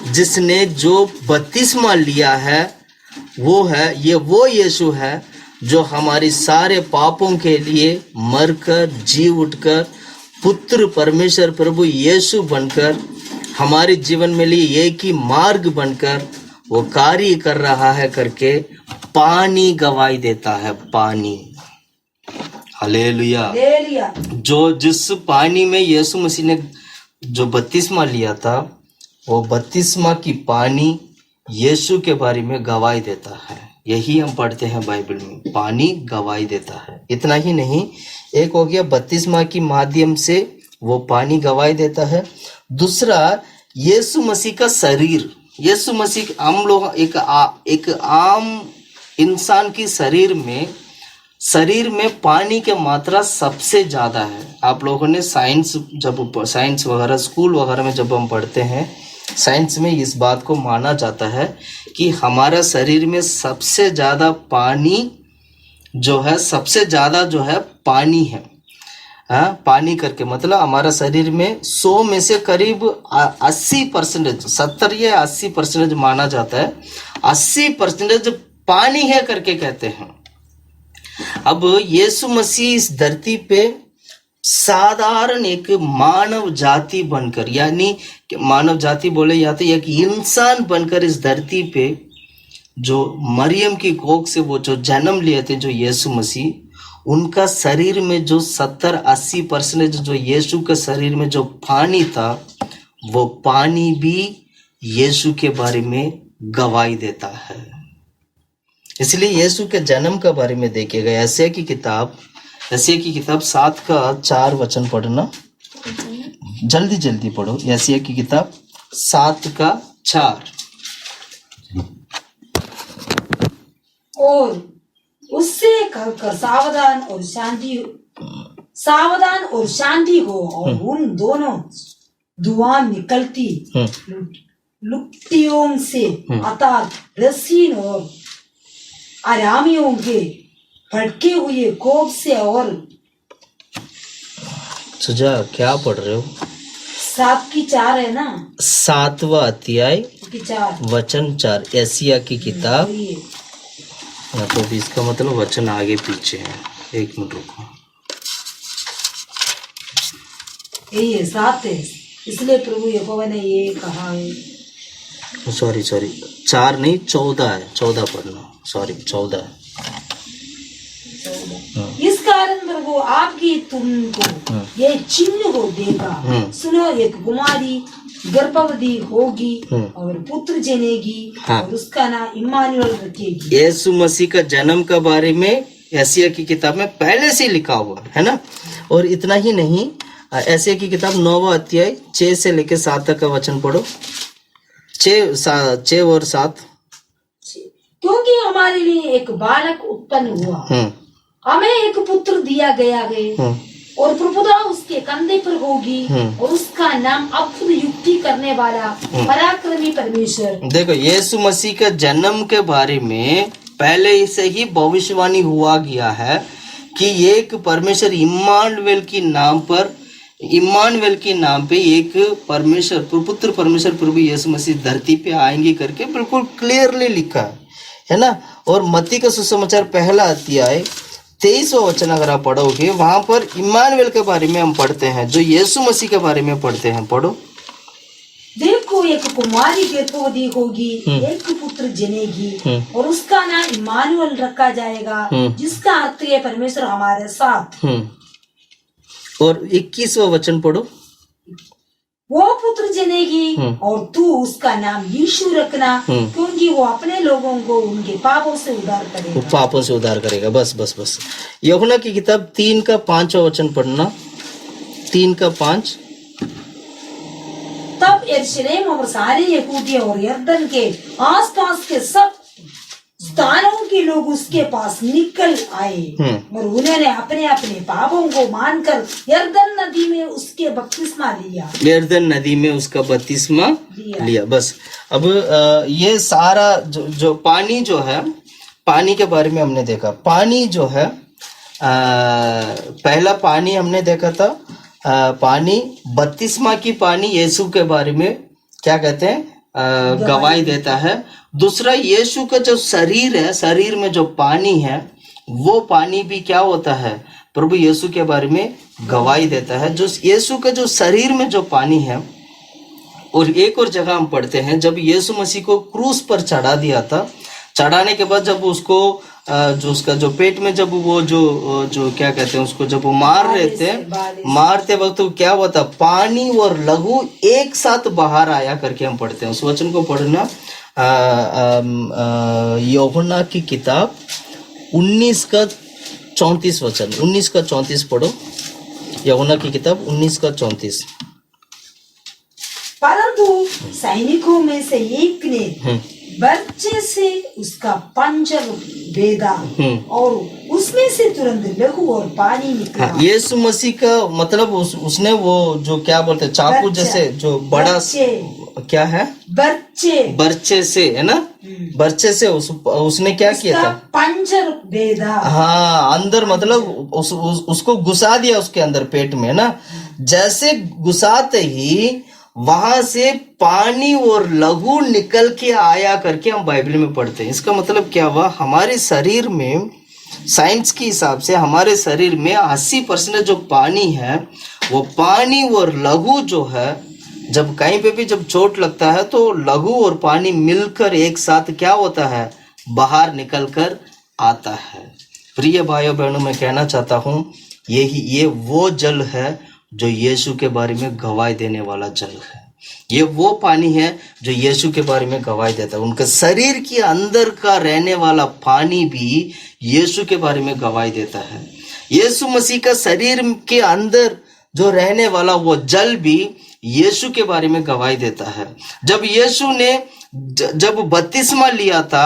जिसने जो बपतिस्मा लिया है, वो है, ये वो यीशु है जो हमारी सारे पापों के लिए मरकर जी उठकर पुत्र परमेश्वर प्रभु यीशु बनकर हमारे जीवन में लिए एक ही मार्ग बनकर वो कार्य कर रहा है करके पानी गवाही देता है। पानी, हालेलुया। हालेलुया। जो जिस पानी में यीशु मसीह ने जो बपतिस्मा लिया था, वो बपतिस्मा की पानी यीशु के बारे में गवाही देता है। यही हम पढ़ते हैं बाइबल में, पानी गवाही देता है। इतना ही नहीं, एक हो गया बपतिस्मा की माध्यम से वो पानी गवाही देता है। दूसरा, यीशु मसीह का शरीर, यीशु मसीह, हम लोग एक आम इंसान की शरीर में पानी की मात्रा सबसे ज्यादा है। आप लोगों ने साइंस वगैरह स्कूल वगैरह में जब हम पढ़ते हैं, साइंस में इस बात को माना जाता है कि हमारा शरीर में सबसे ज्यादा पानी जो है, सबसे ज्यादा जो है पानी है। पानी करके मतलब हमारा शरीर में 100 में से करीब 80%, 70 या 80% माना जाता है, 80% पानी है करके कहते हैं। अब यीशु मसीह इस धरती पे साधारण एक मानव जाति बनकर, यानी मानव जाति बोले या तो एक इंसान बनकर इस धरती पे जो मरियम की कोख से वो जो जन्म लिए थे, जो यीशु मसीह, उनका शरीर में जो 70-80% जो यीशु के शरीर में जो पानी था, वो पानी भी यीशु के बारे में गवाही देता है। इसलिए यीशु के जन्म के बारे में देखिएगा, यशायाह की किताब 7:4 पढ़ना, जल्दी पढ़ो। यशायाह की किताब 7:4। और उससे कहकर सावधान और शांति हो, और उन दोनों धुआं निकलती लुटियों से अर्थात रसीन और आरामियों के भटके हुए कोप से। और सुजा, क्या पढ़ रहे हो? 7:4 है ना, 7वां अध्याय 4 वचन 4, यशायाह की किताब। तो इसका मतलब वचन आगे पीछे है, 1 मिनट रुको। यही है 7 है, इसलिए प्रभु यहोवा ने ये कहा है। सॉरी 4 नहीं 14 है, 14 पढ़ना, सॉरी 14 है। इस कारण प्रभु आपकी तुमको ये चिन्ह हो देगा, सुनो, एक कुमारी गर्भवती होगी और पुत्र जनेगी, और उसका नाम इम्मानुएल रखेगी। यीशु मसीह का जन्म के बारे में यशायाह की किताब में पहले से लिखा हुआ है ना। और इतना ही नहीं, यशायाह की किताब 9वां अध्याय 6 से लेकर 7 तक का वचन पढ़ो, 6 और 7। क्योंकि हमारे लिए एक बालक उत्पन्न हुआ, हमें एक पुत्र दिया गया है, और प्रभुता उसके कंधे पर होगी, और उसका नाम अद्भुत युक्ति करने वाला, पराक्रमी परमेश्वर। देखो, यीशु मसीह के जन्म के बारे में पहले से ही भविष्यवाणी हुआ गया है कि एक परमेश्वर इम्मानुएल के नाम पे एक परमेश्वर, पुत्र परमेश्वर प्रभु यीशु मसीह धरती पे आएंगे करके बिल्कुल क्लियरली लिखा है ना। और मत्ती का सुसमाचार 1 अध्याय 23वां वचन अगर आप पढ़ोगे, वहां पर इम्मानुएल के बारे में हम पढ़ते हैं, जो यीशु मसीह के बारे में पढ़ते हैं। पढ़ो। देखो, एक कुमारी गर्भवती होगी, एक पुत्र जनेगी, और उसका नाम इम्मानुएल रखा जाएगा, जिसका अर्थ है परमेश्वर हमारे साथ। और 21वां वचन पढ़ो। वो पुत्र जनेगी, और तू उसका नाम यीशु रखना, क्योंकि वो अपने लोगों को उनके पापों से उद्धार करेगा। बस। यूहन्ना की किताब 3:5 वचन पढ़ना, 3:5। तब यरूशलेम और सारे यहूदिया और यरदन के आसपास के सब स्थानों के लोग उसके पास निकल आए और उन्होंने अपने अपने पापों को मानकर यरदन नदी में उसके बपतिस्मा लिया। यरदन नदी में उसका बपतिस्मा लिया। बस अब ये सारा जो पानी जो है, पानी के बारे में हमने देखा। पानी जो है पहला पानी हमने देखा था, पानी बपतिस्मा की पानी यीशु के बारे में क्या कहते हैं, गवाही देता है। दूसरा यीशु का जो शरीर है, शरीर में जो पानी है वो पानी भी क्या होता है, प्रभु यीशु के बारे में गवाही देता है। जो यीशु का जो शरीर में जो पानी है, और एक और जगह हम पढ़ते हैं जब यीशु मसीह को क्रूस पर चढ़ा दिया था, चढ़ाने के बाद जब उसको जो उसका जो पेट में जब वो जो क्या कहते हैं उसको जब वो मार रहे थे, मारते वक्त तो क्या हुआ था, पानी और लहू एक साथ बाहर आया करके हम पढ़ते हैं। उस वचन को पढ़ना यूहन्ना की किताब 19 का 34 वचन, 19 का 34 पढ़ो। यूहन्ना की किताब 19 का 34। परंतु सैनिकों में से एक ने बच्चे से उसका पंजर बेधा और उसमें से तुरंत लहू और पानी निकला। यीशु मसीह का मतलब उसने वो जो क्या बोलते हैं चाकू जैसे जो बड़ा क्या है, बर्चे से है ना, बर्चे से उसने क्या किया था, पंजर बेधा। हाँ, अंदर मतलब उसको घुसा दिया उसके अंदर पेट में ना। जैसे घुसाते ही वहां से पानी और लहू निकल के आया करके हम बाइबल में पढ़ते हैं। इसका मतलब क्या हुआ, हमारे शरीर में साइंस के हिसाब से हमारे शरीर में 80% जो पानी है वो पानी और लहू जो है, जब कहीं पे भी जब चोट लगता है तो लहू और पानी मिलकर एक साथ क्या होता है, बाहर निकल कर आता है। प्रिय भाइयों बहनों, मैं कहना चाहता हूँ ये वो जल है जो यीशु के बारे में गवाही देने वाला जल है। ये वो पानी है जो यीशु के बारे में गवाही देता है। उनके शरीर के अंदर का रहने वाला पानी भी यीशु के बारे में गवाही देता है। यीशु मसीह का शरीर के अंदर जो रहने वाला वो जल भी यीशु के बारे में गवाही देता है। जब यीशु ने जब बपतिस्मा लिया था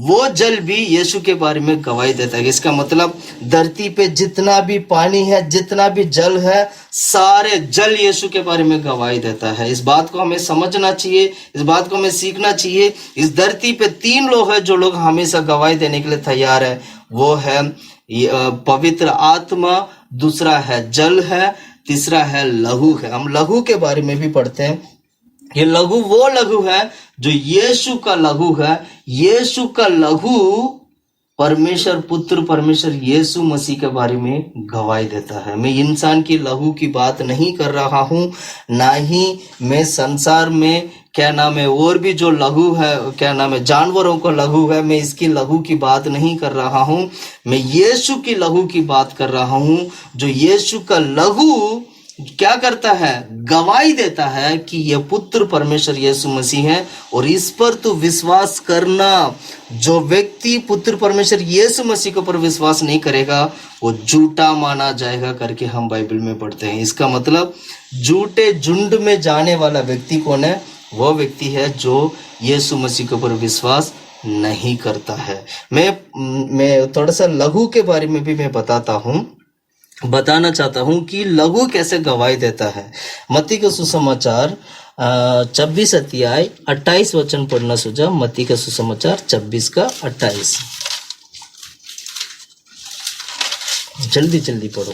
वो जल भी यीशु के बारे में गवाही देता है। इसका मतलब धरती पे जितना भी पानी है, जितना भी जल है, सारे जल यीशु के बारे में गवाही देता है। इस बात को हमें समझना चाहिए, इस बात को हमें सीखना चाहिए। इस धरती पे 3 लोग हैं जो लोग हमेशा गवाही देने के लिए तैयार है। वो है पवित्र आत्मा, दूसरा है जल है, तीसरा है लहू है। हम लहू के बारे में भी पढ़ते हैं। ये लहू वो लहू है जो यीशु का लहू है। यीशु का लहू परमेश्वर पुत्र परमेश्वर यीशु मसीह के बारे में गवाही देता है। मैं इंसान की लहू की बात नहीं कर रहा हूँ, ना ही मैं संसार में क्या नाम है और भी जो लहू है, क्या नाम है, जानवरों का लहू है, मैं इसकी लहू की बात नहीं कर रहा हूँ। मैं यीशु की लहू की बात कर रहा हूँ, जो यीशु का लहू क्या करता है, गवाही देता है कि यह पुत्र परमेश्वर यीशु मसीह है। और इस पर तो विश्वास करना, जो व्यक्ति पुत्र परमेश्वर यीशु मसीह के ऊपर विश्वास नहीं करेगा वो झूठा माना जाएगा करके हम बाइबल में पढ़ते हैं। इसका मतलब झूठे झुंड में जाने वाला व्यक्ति कौन है, वो व्यक्ति है जो यीशु मसीह के ऊपर विश्वास नहीं करता है। मैं थोड़ा सा लहू के बारे में भी मैं बताना चाहता हूं कि लहू कैसे गवाही देता है। मत्ती का सुसमाचार 26 अध्याय 28 वचन पढ़ना सुझा। मत्ती का सुसमाचार 26 का 28, जल्दी जल्दी पढ़ो।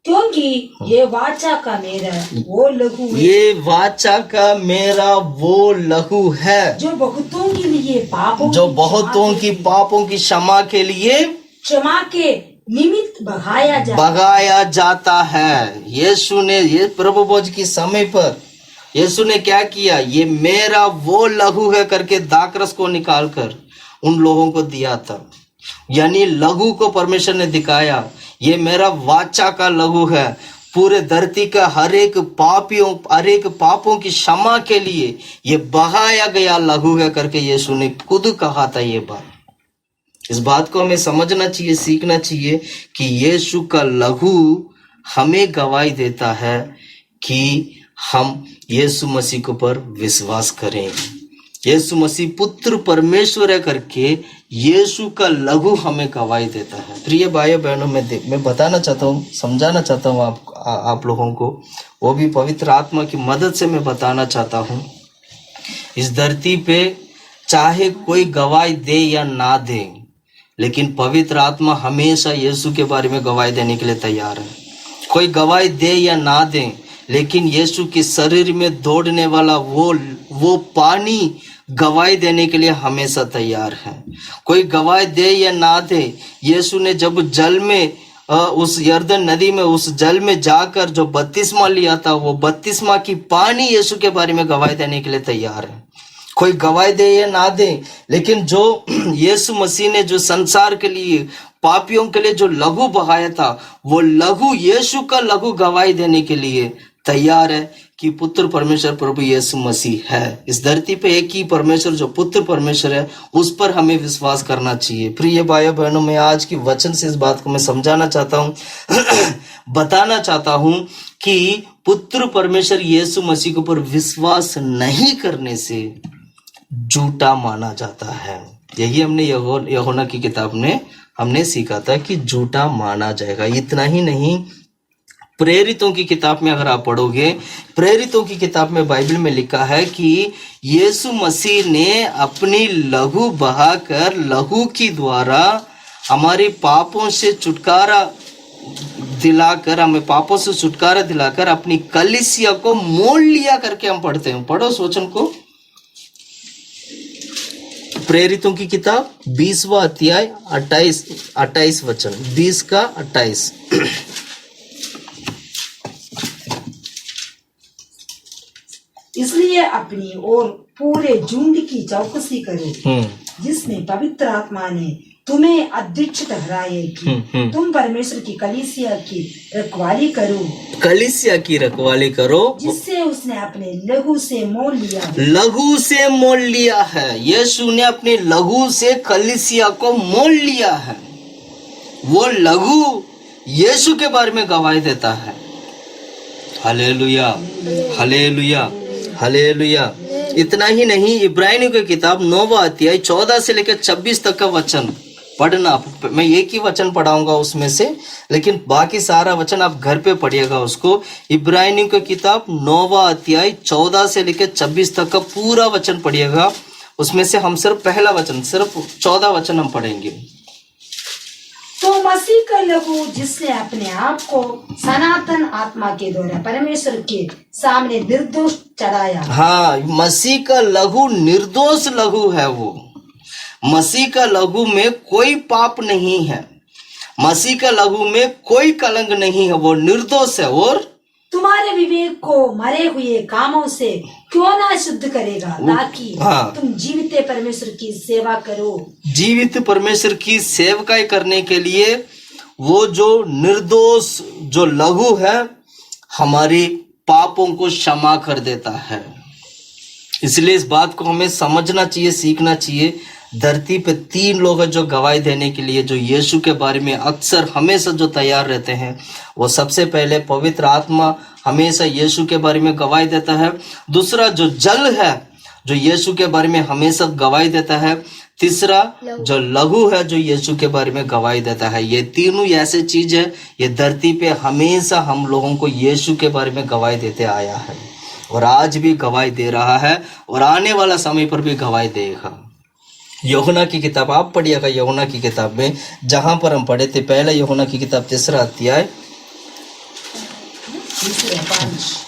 क्योंकि ये वाचा का मेरा वो लहू है, ये वाचा का मेरा वो लहू है जो बहुतों के लिए पापों जो बहुतों की पापों की क्षमा के लिए क्षमा के निमित्त बगाया जाता है। यीशु ने ये प्रभु भोज की समय पर यीशु ने क्या किया, ये मेरा वो लहू है करके दाखरस को निकाल कर उन लोगों को दिया था। यानी लहू को परमेश्वर ने दिखाया, ये मेरा वाचा का लहू है, पूरे धरती का हर एक पापों की क्षमा के लिए ये बहाया गया लहू है करके यीशु ने खुद कहा था ये बात। इस बात को हमें समझना चाहिए, सीखना चाहिए कि यीशु का लहू हमें गवाही देता है कि हम यीशु मसीह के ऊपर विश्वास करें। यीशु मसीह पुत्र परमेश्वर है करके यीशु का लहू हमें गवाही देता है। प्रिय भाइयों बहनों, मैं बताना चाहता हूँ, समझाना चाहता हूँ आप लोगों को, वो भी पवित्र आत्मा की मदद से मैं बताना चाहता हूँ। इस धरती पे चाहे कोई गवाही दे या ना दे, लेकिन पवित्र आत्मा हमेशा यीशु के बारे में गवाही देने के लिए तैयार है। कोई गवाही दे या ना दे, लेकिन यीशु के शरीर में दौड़ने वाला वो पानी गवाही देने के लिए हमेशा तैयार है। कोई गवाही दे या ना दे, यीशु ने जब जल में उस यर्दन नदी में उस जल में जाकर जो बपतिस्मा लिया था, वो बपतिस्मा की पानी यीशु के बारे में गवाही देने के लिए तैयार है। कोई गवाही दे या ना दे, लेकिन जो यीशु मसीह ने जो संसार के लिए, पापियों के लिए जो लहू बहाया था, वो लहू, यीशु का लहू गवाही देने के लिए तैयार है कि पुत्र परमेश्वर प्रभु यीशु मसीह है। इस धरती पे एक ही परमेश्वर जो पुत्र परमेश्वर है, उस पर हमें विश्वास करना चाहिए। प्रिय भाइयों बहनों, मैं आज की वचन से इस बात को मैं समझाना चाहता हूँ बताना चाहता हूँ कि पुत्र परमेश्वर यीशु मसीह के ऊपर विश्वास नहीं करने से झूठा माना जाता है। यही हमने यूहन्ना की किताब में हमने सीखा था कि झूठा माना जाएगा। इतना ही नहीं, प्रेरितों की किताब में अगर आप पढ़ोगे, प्रेरितों की किताब में बाइबल में लिखा है कि यीशु मसीह ने अपनी लहू बहाकर, लहू की द्वारा हमारे पापों से छुटकारा दिलाकर, हमें पापों से छुटकारा दिलाकर अपनी कलीसिया को मोल लिया करके हम पढ़ते हैं। पढ़ो उस वचन को, प्रेरितों की किताब 20वां अध्याय 28 वचन, 20 का 28। इसलिए अपनी और पूरे झुंड की चौकसी करो, जिसमें पवित्र आत्मा ने तुम्हें अध्यक्ष ठहराए कि तुम परमेश्वर की कलीसिया की रखवाली करो। कलीसिया की रखवाली करो, जिससे उसने अपने लहू से मोल लिया। लहू से मोल लिया है। यीशु ने अपने लहू से कलीसिया को मोल लिया है। वो लहू यीशु के बारे में गवाही देता है। Hallelujah, hallelujah, hallelujah. इतना ही नहीं, इब्रानियों की किताब 9वां अध्याय 14 से लेकर 26 तक का वचन पढ़ना। मैं एक ही वचन पढ़ाऊंगा उसमें से, लेकिन बाकी सारा वचन आप घर पे पढ़िएगा उसको। इब्रानियों की किताब 9वां अध्याय 14 से लेकर 26 तक का पूरा वचन पढ़िएगा। उसमें से हम सिर्फ पहला वचन, सिर्फ 14 वचन हम पढ़ेंगे। तो मसीह का लहू, जिसने अपने आप को सनातन आत्मा के द्वारा परमेश्वर के सामने निर्दोष चढ़ाया। हाँ, मसीह का लहू निर्दोष लहू है। वो मसीह का लहू में कोई पाप नहीं है, मसीह का लहू में कोई कलंक नहीं है, वो निर्दोष है। और तुम्हारे विवेक को मरे हुए कामों से क्यों ना शुद्ध करेगा, ताकि तुम जीवित परमेश्वर की सेवा करो। जीवित परमेश्वर की सेवकाई करने के लिए वो जो निर्दोष जो लहू है, हमारे पापों को क्षमा कर देता है। इसलिए इस बात को हमें समझना चाहिए, सीखना चाहिए। धरती पे 3 लोग हैं जो गवाही देने के लिए, जो यीशु के बारे में अक्सर हमेशा जो तैयार रहते हैं। वो सबसे पहले पवित्र आत्मा हमेशा यीशु के बारे में गवाही देता है। दूसरा जो जल है, जो यीशु के बारे में हमेशा गवाही देता है। तीसरा जो लहू है, जो यीशु के बारे में गवाही देता है। ये तीनों ऐसे चीज है, ये धरती पे हमेशा हम लोगों को यीशु के बारे में गवाही देते आया है, और आज भी गवाही दे रहा है, और आने वाला समय पर भी गवाही देगा। यूहन्ना की किताब आप पढ़िएगा। यूहन्ना की किताब में जहां पर हम पढ़े थे, पहले यूहन्ना की किताब 3 अध्याय 5।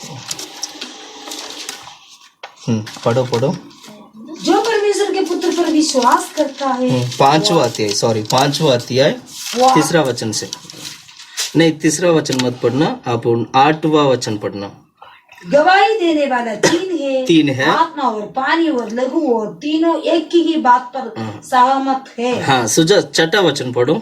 पढ़ो। जो परमेश्वर के पुत्र पर विश्वास करता है, 5वां अध्याय 3 वचन से नहीं, 3 वचन मत पढ़ना, आप 8वां वचन पढ़ना। गवाही देने वाला 3 है, आत्मा और पानी और लहू, और तीनों एक ही बात पर सहमत है। हाँ, सुजा 6वां वचन पढ़ो।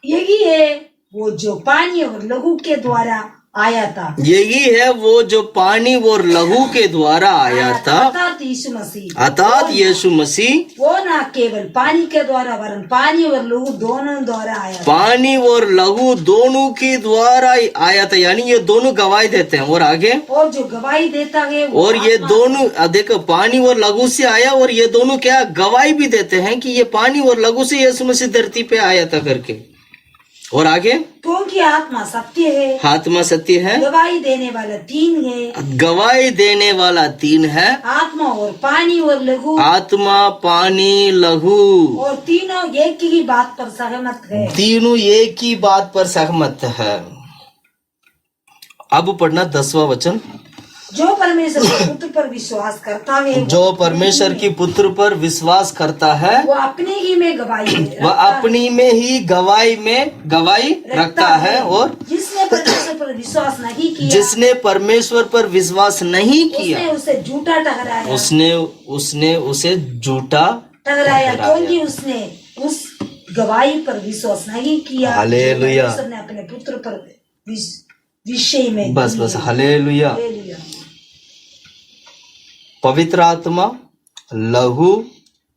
यही है वो जो पानी और लहू के द्वारा आया था, यही है वो जो पानी और लहू के द्वारा आया था, अर्थात यीशु मसीह। अर्थात यीशु मसीह वो ना केवल पानी के द्वारा वरन पानी और लहू दोनों द्वारा आया था। पानी और लहू दोनों के द्वारा आया था, यानी ये दोनों गवाही देते हैं। और आगे, और जो गवाही देता है वो और ये आत्मा- दोनों देखो पानी और लहू से आया, और ये दोनों क्या गवाही भी देते हैं कि ये पानी और लहू से यीशु मसीह धरती पे आया था करके। और आगे, क्योंकि आत्मा सत्य है, आत्मा सत्य है, गवाही देने वाला तीन है, गवाही देने वाला तीन है, आत्मा और पानी और लहू, आत्मा पानी लहू, और तीनों एक ही बात पर सहमत है। तीनों एक ही बात पर सहमत है। अब पढ़ना 10वां वचन। जो परमेश्वर के पुत्र पर विश्वास करता है जो परमेश्वर की पुत्र पर विश्वास करता है वो अपने ही में गवाही वह अपनी में ही गवाही रखता है, और जिसने परमेश्वर पर विश्वास नहीं किया जिसने परमेश्वर पर विश्वास नहीं किया उसने उसे झूठा ठहराया, उसने उसे झूठा ठहराया ठहराया। क्योंकि उसने उस गवाही पर विश्वास नहीं किया जो हालेलुया। परमेश्वर ने अपने पुत्र पर विषय में बस दी बस है। हालेलुया। हालेलुया। पवित्र आत्मा, लहू,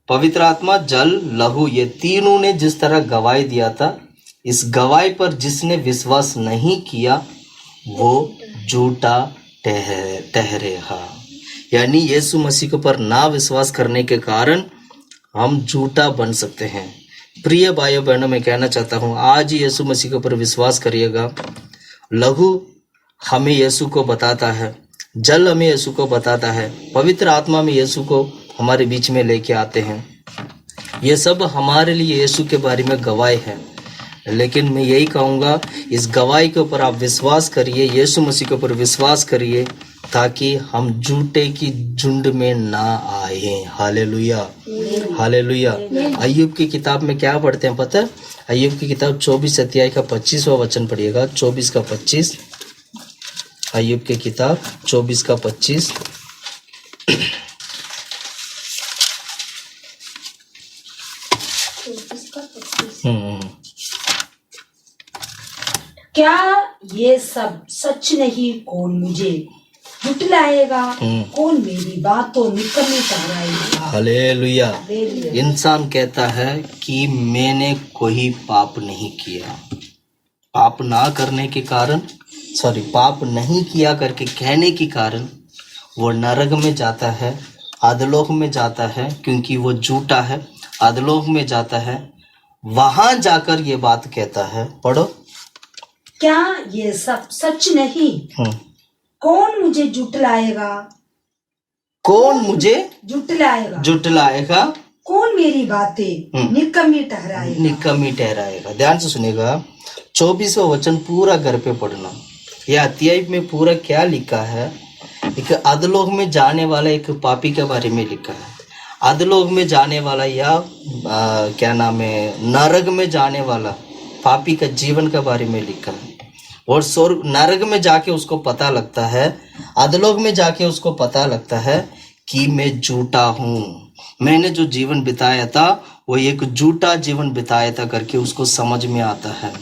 पवित्र आत्मा, जल, लहू, ये तीनों ने जिस तरह गवाही दिया था, इस गवाही पर जिसने विश्वास नहीं किया वो झूठा ठहरेगा। यानी यीशु मसीह के ऊपर ना विश्वास करने के कारण हम झूठा बन सकते हैं। प्रिय भाइयों बहनों, मैं कहना चाहता हूँ आज ही यीशु मसीह के ऊपर विश्वास करिएगा। लहू हमें यीशु को बताता है, जल हमें यीशु को बताता है, पवित्र आत्मा में यीशु को हमारे बीच में लेके आते हैं। ये सब हमारे लिए यीशु के बारे में गवाही है। लेकिन मैं यही कहूँगा, इस गवाही के ऊपर आप विश्वास करिए, यीशु मसीह के ऊपर विश्वास करिए, ताकि हम झूठे की झुंड में ना आए। Hallelujah, hallelujah. अय्यूब की किताब में क्या पढ़ते हैं पता है? अय्यूब की किताब 24 अध्याय का 25वां वचन पढ़िएगा। 24 का 25, अय्यूब की किताब 24 का 25। क्या ये सब सच नहीं? कौन मुझे झुटलाएगा? कौन मेरी बात तो निकम्मी ठहराएगा? हालेलुया। हालेलुया। इंसान कहता है कि मैंने कोई पाप नहीं किया। पाप ना करने के कारण, पाप नहीं किया करके कहने के कारण वो नरक में जाता है, अधलोक में जाता है, क्योंकि वो झूठा है। अधलोक में जाता है, वहां जाकर ये बात कहता है। पढ़ो। क्या ये सब सच नहीं? कौन मुझे झुटलाएगा? कौन मुझे झुटलाएगा? झुटलाएगा? कौन मेरी बातें निकम्मी ठहराएगा? निकम्मी ठहराएगा। ध्यान से सुनेगा, 24वां वचन पूरा घर पे पढ़ना। यह अध्याय में पूरा क्या लिखा है? एक अधलोक में जाने वाला एक पापी के बारे में लिखा है। अधलोक में जाने वाला या क्या नाम है, नरक में जाने वाला पापी का जीवन के बारे में लिखा है। और स्वर्ग नरक में जाके उसको पता लगता है, अधलोक में जाके उसको पता लगता है कि मैं झूठा हूँ, मैंने जो जीवन बिताया था वो एक झूठा जीवन बिताया था करके उसको समझ में आता है।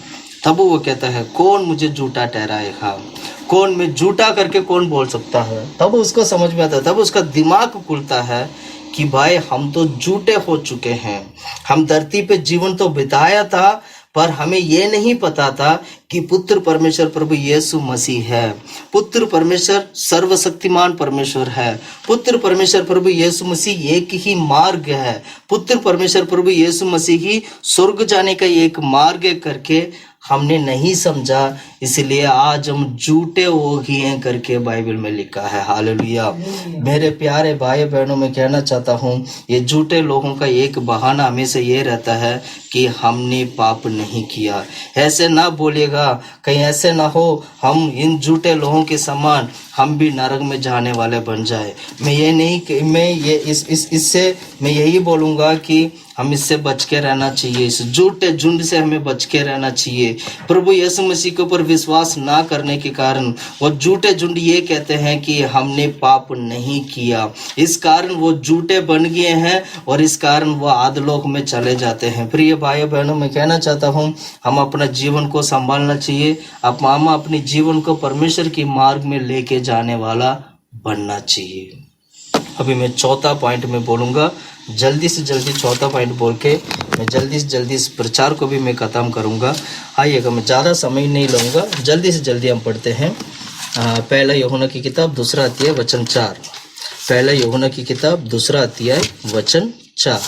तब वो कहता है कौन मुझे झूठा ठहराएगा? कौन मैं झूठा करके कौन बोल सकता है? तब उसको समझ में आता है, तब उसका दिमाग खुलता है कि भाई हम तो झूठे हो चुके हैं। हम धरती पे जीवन तो बिताया था, पर हमें ये नहीं पता था कि पुत्र परमेश्वर प्रभु यीशु मसीह है। पुत्र परमेश्वर सर्वशक्तिमान परमेश्वर है। पुत्र परमेश्वर प्रभु यीशु मसीह एक ही मार्ग है। पुत्र परमेश्वर प्रभु यीशु मसीह ही स्वर्ग जाने का एक मार्ग है करके हमने नहीं समझा, इसलिए आज हम झूठे हो गए हैं करके बाइबल में लिखा है। हालेलुया। मेरे प्यारे भाई बहनों, मैं कहना चाहता हूँ, ये झूठे लोगों का एक बहाना हमेशा ये रहता है कि हमने पाप नहीं किया। ऐसे ना बोलिएगा, कहीं ऐसे ना हो हम इन झूठे लोगों के समान हम भी नरक में जाने वाले बन जाए। मैं ये नहीं, मैं ये इससे मैं यही बोलूँगा कि हम इससे बच के रहना चाहिए, इस झूठे झुंड से हमें बच के रहना चाहिए। प्रभु यीशु मसीह के ऊपर विश्वास ना करने के कारण वो झूठे झुंड ये कहते हैं कि हमने पाप नहीं किया, इस कारण वो झूठे बन गए हैं और इस कारण वो आधलोक में चले जाते हैं। प्रिय भाई बहनों, मैं कहना चाहता हूँ हम अपना जीवन को संभालना चाहिए, हम अपने जीवन को परमेश्वर की मार्ग में लेके जाने वाला बनना चाहिए। अभी मैं चौथा पॉइंट में बोलूँगा, जल्दी से जल्दी चौथा पॉइंट बोल के मैं जल्दी से जल्दी इस प्रचार को भी मैं ख़त्म करूँगा। आइएगा, मैं ज़्यादा समय नहीं लूँगा, जल्दी से जल्दी हम पढ़ते हैं। पहला यूहन्ना की किताब 2 अध्याय वचन 4। पहला यूहन्ना की किताब 2 अध्याय वचन 4।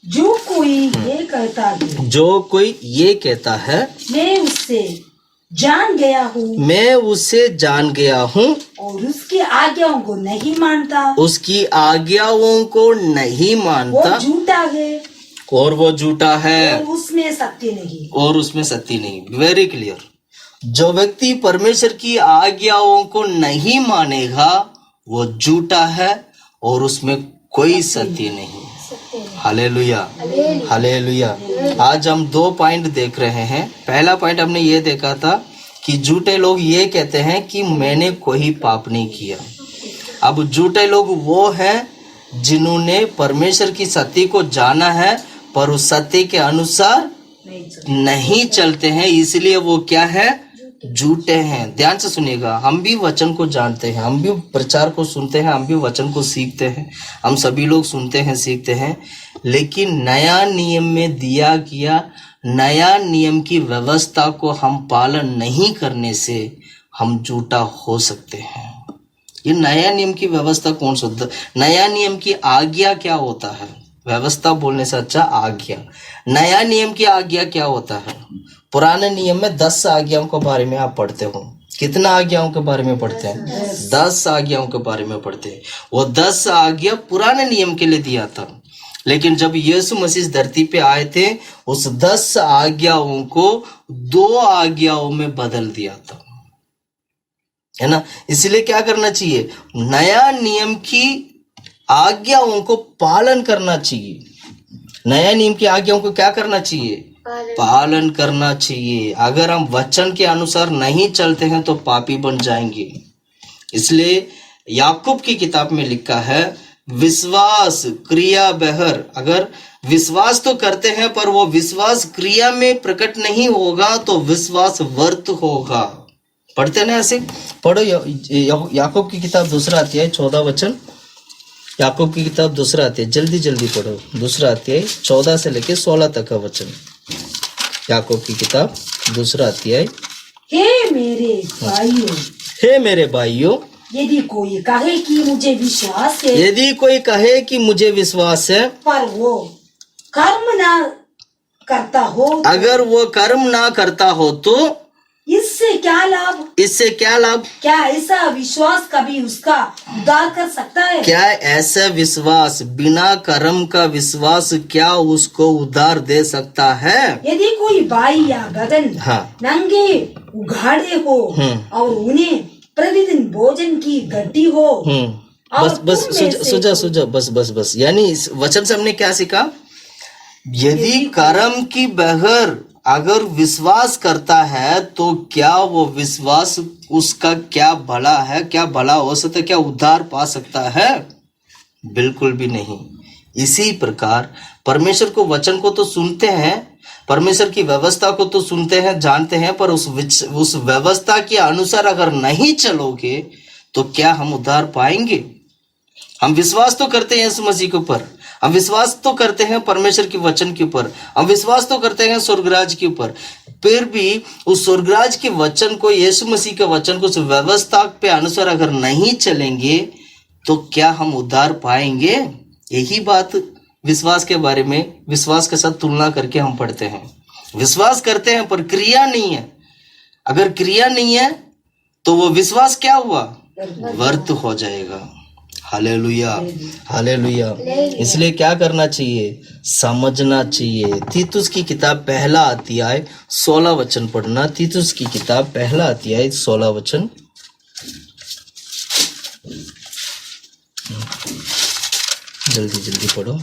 जो कोई ये कहता है, जो कोई ये कहता है मैं उससे जान गया हूँ और उसकी आज्ञाओं को नहीं मानता, उसकी आज्ञाओं को नहीं मानता, वो झूठा है और वो झूठा है और उसमें सत्य नहीं। Very clear. जो व्यक्ति परमेश्वर की आज्ञाओं को नहीं मानेगा वो झूठा है और उसमें कोई सत्य नहीं। Hallelujah, hallelujah. आज हम 2 पॉइंट देख रहे हैं। पहला पॉइंट हमने ये देखा था कि झूठे लोग ये कहते हैं कि मैंने कोई पाप नहीं किया। अब झूठे लोग वो हैं जिन्होंने परमेश्वर की सत्य को जाना है पर उस सत्य के अनुसार नहीं चलते हैं, इसलिए वो क्या है, झूठे हैं। ध्यान से सुनिएगा, हम भी वचन को जानते हैं, हम भी प्रचार को सुनते हैं, हम भी वचन को सीखते हैं, हम सभी लोग सुनते हैं, सीखते हैं, लेकिन नया नियम में दिया गया नया नियम की व्यवस्था को हम पालन नहीं करने से हम झूठा हो सकते हैं। ये नया नियम की व्यवस्था कौन सा, नया नियम की आज्ञा क्या होता है? व्यवस्था बोलने से अच्छा आज्ञा। नया नियम की आज्ञा क्या होता है? पुराने नियम में 10 आज्ञाओं के बारे में आप पढ़ते हो। कितना आज्ञाओं के बारे में पढ़ते हैं? 10 आज्ञाओं के बारे में पढ़ते हैं। वो 10 आज्ञा पुराने नियम के लिए दिया था, लेकिन जब यीशु मसीह धरती पे आए थे उस 10 आज्ञाओं को 2 आज्ञाओं में बदल दिया था, है ना। इसलिए क्या करना चाहिए, नया नियम की आज्ञाओं को पालन करना चाहिए। नया नियम की आज्ञाओं को क्या करना चाहिए, पालन करना चाहिए। अगर हम वचन के अनुसार नहीं चलते हैं तो पापी बन जाएंगे। इसलिए याकूब की किताब में लिखा है विश्वास क्रिया बहर, अगर विश्वास तो करते हैं पर वो विश्वास क्रिया में प्रकट नहीं होगा तो विश्वास व्यर्थ होगा। पढ़ते ना ऐसे, पढ़ो याकूब की किताब 2 अध्याय 14 वचन। याकूब की किताब 2 अध्याय, जल्दी जल्दी पढ़ो, 2 अध्याय 14 से लेके 16 तक का वचन। याकूब की किताब 2 अध्याय। हे मेरे भाइयों, हे मेरे भाइयों, यदि कोई कहे कि मुझे विश्वास है, यदि कोई कहे कि मुझे विश्वास है पर वो कर्म ना करता हो, अगर वो कर्म ना करता हो तो इससे क्या लाभ? इससे क्या लाभ? क्या ऐसा विश्वास कभी उसका उद्धार कर सकता है? क्या ऐसा विश्वास, बिना कर्म का विश्वास क्या उसको उद्धार दे सकता है? यदि कोई भाई या बहन नंगे उघाड़े हो और उन्हें प्रतिदिन भोजन की गड्डी हो, बस सुझा बस। यानी इस वचन से हमने क्या सीखा, यदि कर्म की बगैर अगर विश्वास करता है तो क्या वो विश्वास उसका क्या भला है, क्या भला हो सकता है, क्या उद्धार पा सकता है? बिल्कुल भी नहीं। इसी प्रकार परमेश्वर को वचन को तो सुनते हैं, परमेश्वर की व्यवस्था को तो सुनते हैं, जानते हैं, पर उस व्यवस्था के अनुसार अगर नहीं चलोगे तो क्या हम उद्धार पाएंगे? हम विश्वास तो करते हैं यीशु मसीह के ऊपर, हम विश्वास तो करते हैं परमेश्वर के वचन के ऊपर, हम विश्वास तो करते हैं स्वर्गराज के ऊपर, फिर भी उस स्वर्गराज के वचन को, यीशु मसीह के वचन को, उस व्यवस्था पे अनुसार अगर नहीं चलेंगे तो क्या हम उद्धार पाएंगे? यही बात विश्वास के बारे में, विश्वास के साथ तुलना करके हम पढ़ते हैं। विश्वास करते हैं पर क्रिया नहीं है। अगर क्रिया नहीं है तो वो विश्वास क्या हुआ, व्यर्थ हो जाएगा। Hallelujah, hallelujah. इसलिए क्या करना चाहिए, समझना चाहिए। तीतुस की किताब 1 अध्याय 16 वचन पढ़ना। तीतुस की किताब 1 अध्याय 16 वचन। जल्दी जल्दी पढ़ो।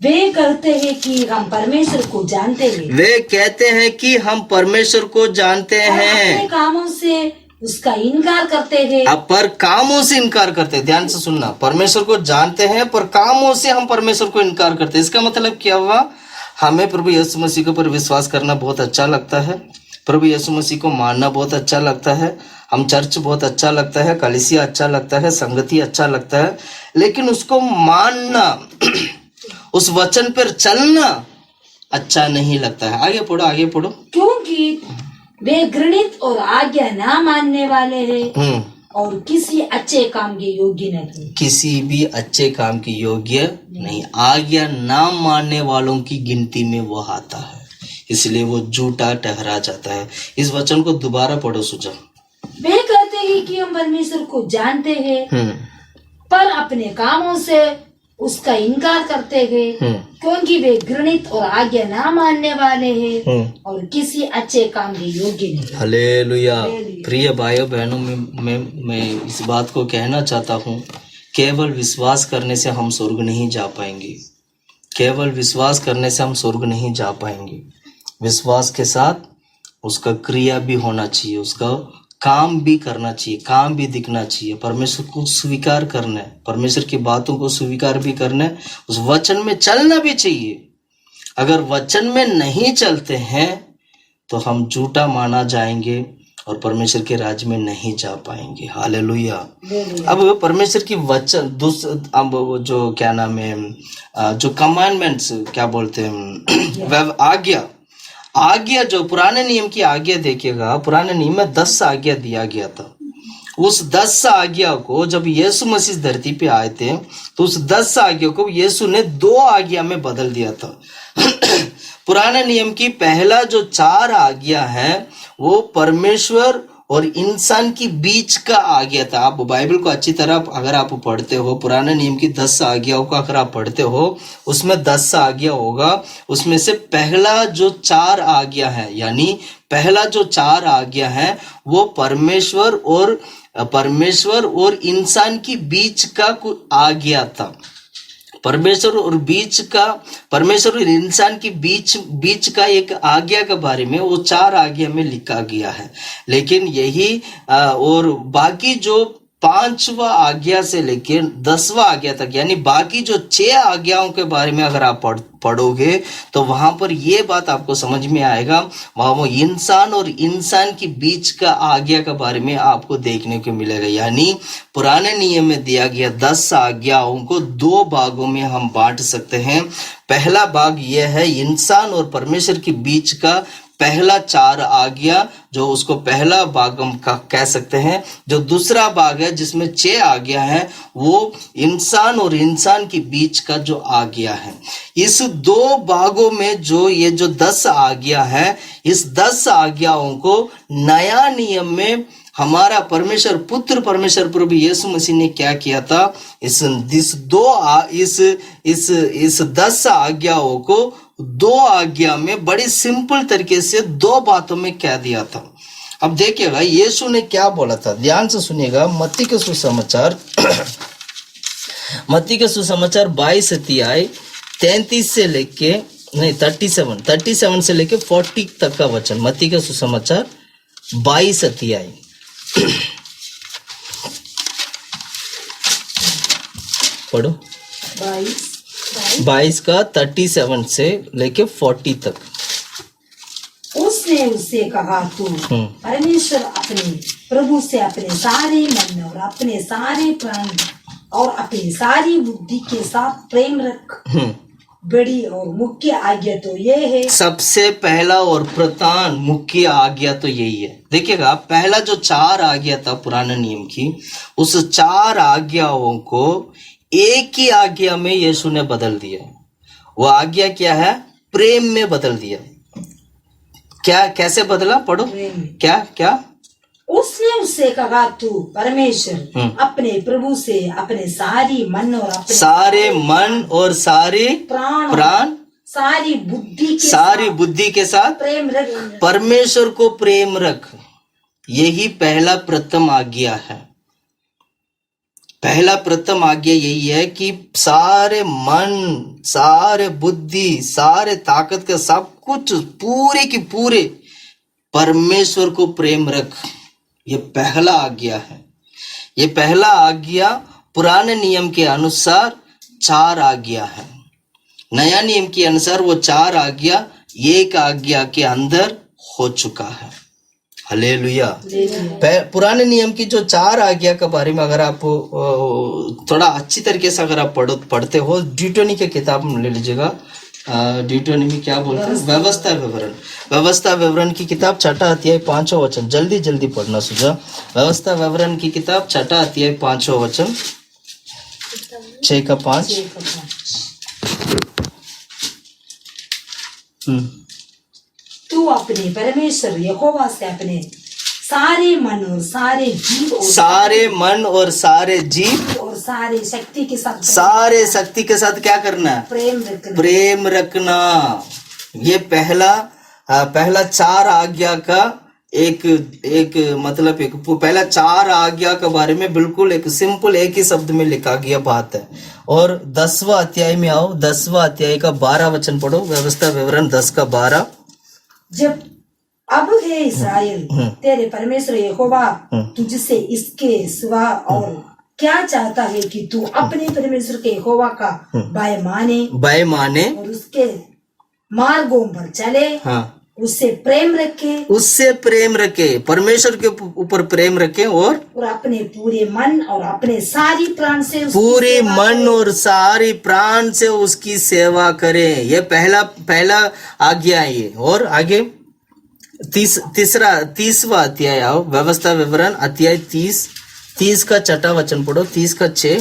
वे कहते हैं कि हम परमेश्वर को जानते हैं वे कहते हैं कि हम परमेश्वर को जानते और अपने हैं, कामों से उसका इनकार करते हैं। अब पर कामों से इनकार करते हैं। ध्यान से सुनना, परमेश्वर को जानते हैं पर कामों से हम परमेश्वर को इनकार करते हैं। इसका मतलब क्या हुआ? हमें प्रभु यीशु मसीह के ऊपर विश्वास करना बहुत अच्छा लगता है, प्रभु यीशु मसीह को मानना बहुत अच्छा लगता है, हम चर्च बहुत अच्छा लगता है, कलीसिया अच्छा लगता है, संगति अच्छा लगता है, लेकिन उसको मानना उस वचन पर चलना अच्छा नहीं लगता है। आगे पढ़ो, आगे पढ़ो। क्योंकि वे घृणित और आज्ञा ना मानने वाले हैं और किसी अच्छे काम के योग्य नहीं। किसी भी अच्छे काम की योग्य नहीं। आज्ञा ना मानने वालों की गिनती में वो आता है, इसलिए वो झूठा ठहरा जाता है। इस वचन को दोबारा पढ़ो सुजा। वे कहते हैं कि हम परमेश्वर को जानते हैं पर अपने कामों से उसका इनकार करते हैं, क्योंकि वे घृणित और आज्ञा ना मानने वाले हैं और किसी अच्छे काम के योग्य नहीं। हालेलुया। प्रिय भाइयों बहनों, मैं इस बात को कहना चाहता हूँ, केवल विश्वास करने से हम स्वर्ग नहीं जा पाएंगे। केवल विश्वास करने से हम स्वर्ग नहीं जा पाएंगे। विश्वास के साथ उसका क्रिया भी होना चाहिए, उसका काम भी करना चाहिए, काम भी दिखना चाहिए। परमेश्वर को स्वीकार करना है, परमेश्वर की बातों को स्वीकार भी करना है, उस वचन में चलना भी चाहिए। अगर वचन में नहीं चलते हैं तो हम झूठा माना जाएंगे और परमेश्वर के राज्य में नहीं जा पाएंगे। हालेलुया। अब परमेश्वर की वचन अब वो जो क्या नाम है, जो कमांडमेंट्स क्या बोलते हैं, आज्ञा जो पुराने नियम की आज्ञा देखिएगा, पुराने नियम में 10 आज्ञा दिया गया था। उस 10 आज्ञा को जब यीशु मसीह धरती पे आए थे तो उस 10 आज्ञा को यीशु ने 2 आज्ञा में बदल दिया था। पुराने नियम की पहला जो 4 आज्ञा है वो परमेश्वर और इंसान की बीच का आज्ञा था। आप बाइबल को अच्छी तरह अगर आप पढ़ते हो, पुराने नियम की 10 आज्ञाओं को अगर आप पढ़ते हो, उसमें 10 आज्ञा होगा, उसमें से पहला जो 4 आज्ञा है, यानी पहला जो 4 आज्ञा है वो परमेश्वर और इंसान की बीच का आज्ञा था। परमेश्वर और इंसान के बीच का एक आज्ञा के बारे में वो 4 आज्ञा में लिखा गया है। लेकिन यही और बाकी जो 5वां आज्ञा से लेकर 10वां आज्ञा तक, यानी बाकी जो 6 आज्ञाओं के बारे में अगर आप पढ़ोगे तो वहां पर ये बात आपको समझ में आएगा। वहां वो इंसान और इंसान के बीच का आज्ञा के बारे में आपको देखने को मिलेगा। यानी पुराने नियम में दिया गया 10 आज्ञाओं को 2 भागों में हम बांट सकते हैं। पहला भाग यह है इंसान और परमेश्वर के बीच का पहला 4 आज्ञा, जो उसको पहला भाग हम कह सकते हैं। जो दूसरा भाग है जिसमें 6 आज्ञा है वो इंसान और इंसान के बीच का जो आज्ञा है। इस 2 भागों में जो ये जो 10 आज्ञा है, इस 10 आज्ञाओं को नया नियम में हमारा परमेश्वर पुत्र परमेश्वर प्रभु यीशु मसीह ने क्या किया था, इस 10 आज्ञाओं को 2 आज्ञा में बड़ी सिंपल तरीके से 2 बातों में कह दिया था। अब देखिएगा यीशु ने क्या बोला था, ध्यान से सुनिएगा। मत्ती के सुसमाचार 22 अध्याय 33 से लेके 37 से लेके 40 तक का वचन। मत्ती के सुसमाचार 22 अध्याय पढ़ो। 22 का 37 से लेके 40 तक। उसने उससे कहा, तू परमेश्वर अपने प्रभु से अपने सारे मन और अपने सारे प्राण और अपनी सारी बुद्धि के साथ प्रेम रख। बड़ी और मुख्य आज्ञा तो ये है, सबसे पहला और प्रधान मुख्य आज्ञा तो यही है। देखिएगा पहला जो 4 आज्ञा था पुराने नियम की, उस 4 आज्ञाओं को एक ही आज्ञा में यीशु ने बदल दिया। वो आज्ञा क्या है? प्रेम में बदल दिया। क्या, कैसे बदला? पढ़ो। क्या उसने उससे कहा, तू परमेश्वर अपने प्रभु से अपने सारी मन और अपने सारे मन और सारे प्राण सारी बुद्धि के साथ प्रेम रख। परमेश्वर को प्रेम रख। यही पहला प्रथम आज्ञा है। पहला प्रथम आज्ञा यही है कि सारे मन, सारे बुद्धि, सारे ताकत का सब कुछ पूरे की पूरे परमेश्वर को प्रेम रख। ये पहला आज्ञा है। ये पहला आज्ञा पुराने नियम के अनुसार 4 आज्ञा है। नया नियम के अनुसार वो 4 आज्ञा एक आज्ञा के अंदर हो चुका है। हालेलुया। पुराने नियम की जो 4 आज्ञा के बारे में अगर आप थोड़ा अच्छी तरीके से अगर आप पढ़ते हो, ड्यूटोनी की किताब ले लीजिएगा। ड्यूटोनॉमी क्या बोलते हैं? व्यवस्था विवरण। व्यवस्था विवरण की किताब 6 अध्याय 5 वचन। जल्दी जल्दी पढ़ना सुझा। व्यवस्था विवरण की किताब 6 अध्याय 5 वचन, 6 का 5। तू अपने परमेश्वर यहोवा से अपने सारे मन और सारे जीव और सारे मन और सारे जीव और सारे शक्ति के साथ क्या करना है? प्रेम रखना। ये पहला 4 आज्ञा का एक मतलब एक पहला 4 आज्ञा के बारे में बिल्कुल एक सिंपल एक ही शब्द में लिखा गया बात है। और 10वां अध्याय में आओ। 10वां अध्याय का 12 वचन पढ़ो। व्यवस्था विवरण 10 का 12। जब अब है इस्राएल, तेरे परमेश्वर यहोवा तुझसे इसके सिवा और क्या चाहता है कि तू अपने परमेश्वर के यहोवा का भय माने और उसके मार्गों पर चले। हाँ। उससे प्रेम रखे, परमेश्वर के ऊपर प्रेम रखे और अपने पूरे मन और अपने सारी प्राण से उसकी सेवा करें। ये पहला आज्ञा है। ये और आगे 30वां अध्याय आओ। व्यवस्था विवरण अध्याय 30 का 6 वचन पढ़ो। 30 का 6।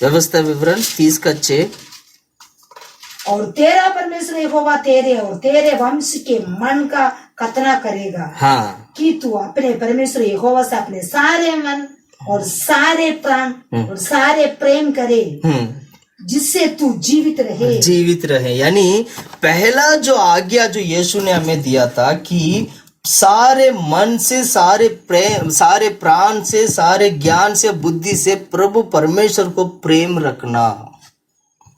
व्यवस्था विवरण 30 का 6। और तेरा परमेश्वर यहोवा तेरे और तेरे वंश के मन का खतना करेगा। हाँ। कि तू अपने परमेश्वर यहोवा से अपने सारे मन और सारे प्राण और सारे प्रेम करे, जिससे तू जीवित रहे। यानी पहला जो आज्ञा जो यीशु ने हमें दिया था कि सारे मन से, सारे प्रेम, सारे प्राण से, सारे ज्ञान से, बुद्धि से प्रभु परमेश्वर को प्रेम रखना,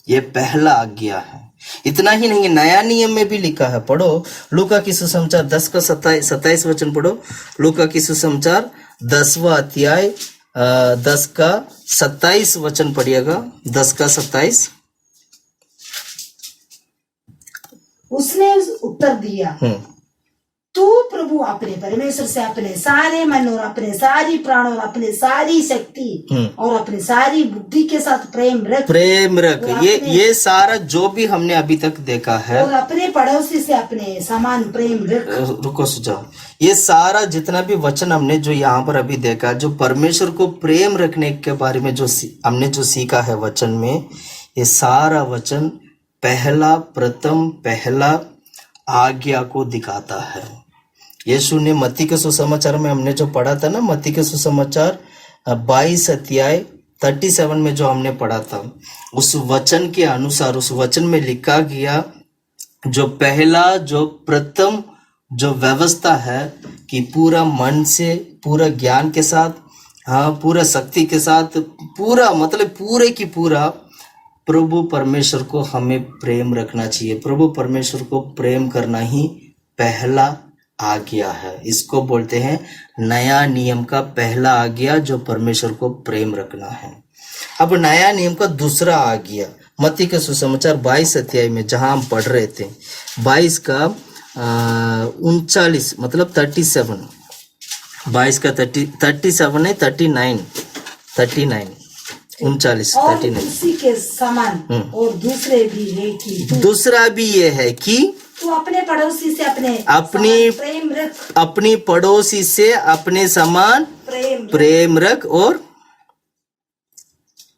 ये पहला आज्ञा है। इतना ही नहीं, नया नियम में भी लिखा है। पढ़ो लूका की सुसमाचार 10 का 27 वचन पढ़ो। लूका की सुसमाचार 10वां अध्याय 10 का 27 वचन पढ़िएगा। 10 का 27। उसने उत्तर दिया, तू प्रभु अपने परमेश्वर से अपने सारे मन और अपने सारी प्राण और अपने सारी शक्ति और अपने सारी बुद्धि के साथ प्रेम रख। ये सारा जो भी हमने अभी तक देखा है, और अपने पड़ोसी से अपने समान प्रेम रख। रुको सुझाव। ये सारा जितना भी वचन हमने जो यहाँ पर अभी देखा, जो परमेश्वर को प्रेम रखने के बारे में जो हमने जो सीखा है वचन में, ये सारा वचन पहला आज्ञा को दिखाता है। यीशु ने मत्ती के सुसमाचार में हमने जो पढ़ा था ना, मत्ती के सुसमाचार 22 अध्याय 37 में जो हमने पढ़ा था, उस वचन के अनुसार, उस वचन में लिखा गया जो पहला जो प्रथम जो व्यवस्था है कि पूरा मन से, पूरा ज्ञान के साथ, हाँ पूरा शक्ति के साथ, पूरा मतलब पूरे की पूरा प्रभु परमेश्वर को हमें प्रेम रखना चाहिए। प्रभु परमेश्वर को प्रेम करना ही पहला आज्ञा है। इसको बोलते हैं नया नियम का पहला आज्ञा, जो परमेश्वर को प्रेम रखना है। अब नया नियम का दूसरा आज्ञा मत्ती के सुसमाचार 22 अध्याय में जहां हम पढ़ रहे थे, 22 का 39 मतलब 37, 22 का 37 है 39 उसी के समान और दूसरा भी ये है कि तू अपने पड़ोसी से अपनी पड़ोसी से अपने समान प्रेम रख। और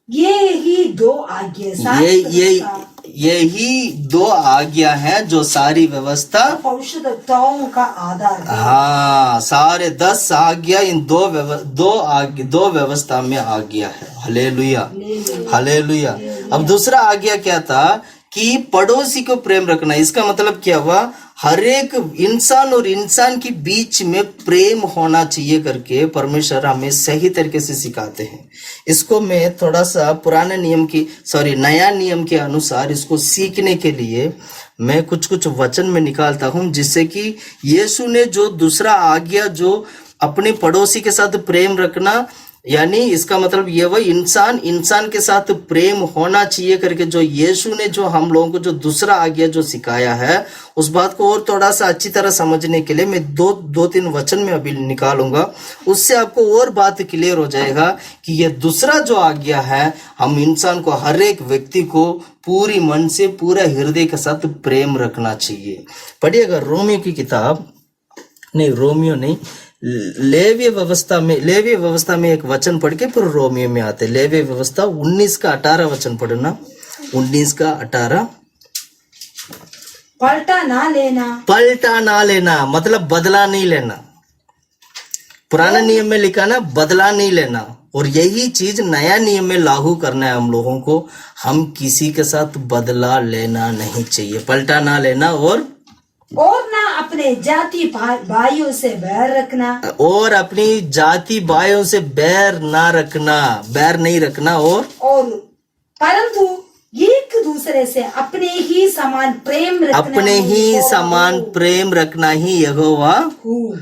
यही 2 आज्ञा, यही 2 आज्ञा है जो सारी व्यवस्था पवित्रताओं का आधार है। हाँ, सारे 10 आज्ञा इन 2 व्यवस्था में आज्ञा है। Hallelujah, hallelujah. अब दूसरा आज्ञा क्या था कि पड़ोसी को प्रेम रखना। इसका मतलब क्या हुआ, हर एक इंसान और इंसान के बीच में प्रेम होना चाहिए करके परमेश्वर हमें सही तरीके से सिखाते हैं। इसको मैं थोड़ा सा नया नियम के अनुसार इसको सीखने के लिए मैं कुछ वचन में निकालता हूं, जिससे कि यीशु ने जो दूसरा आज्ञा जो अपने पड़ोसी के साथ प्रेम रखना, यानी इसका मतलब ये हुआ इंसान के साथ प्रेम होना चाहिए करके जो यीशु ने जो हम लोगों को जो दूसरा आज्ञा जो सिखाया है, उस बात को और थोड़ा सा अच्छी तरह समझने के लिए मैं दो तीन वचन में अभी निकालूंगा। उससे आपको और बात क्लियर हो जाएगा कि ये दूसरा जो आज्ञा है, हम इंसान को, हर एक व्यक्ति को पूरी मन से पूरा हृदय के साथ प्रेम रखना चाहिए। पढ़िएगा रोमियो नहीं, लेवी व्यवस्था में एक वचन पढ़ के फिर रोमियो में आते। लेवी व्यवस्था 19 का 18 वचन पढ़ना, 19 का 18। पलटा ना लेना मतलब बदला नहीं लेना। पुराना नियम में लिखा ना, बदला नहीं लेना, और यही चीज नया नियम में लागू करना है हम लोगों को। हम किसी के साथ बदला लेना नहीं चाहिए, पलटा ना लेना, और ना अपने जाति भाइयों से बैर रखना, और अपनी जाति भाइयों से बैर नहीं रखना, और परंतु एक दूसरे से अपने ही समान प्रेम रखना ही यहोवा हूँ।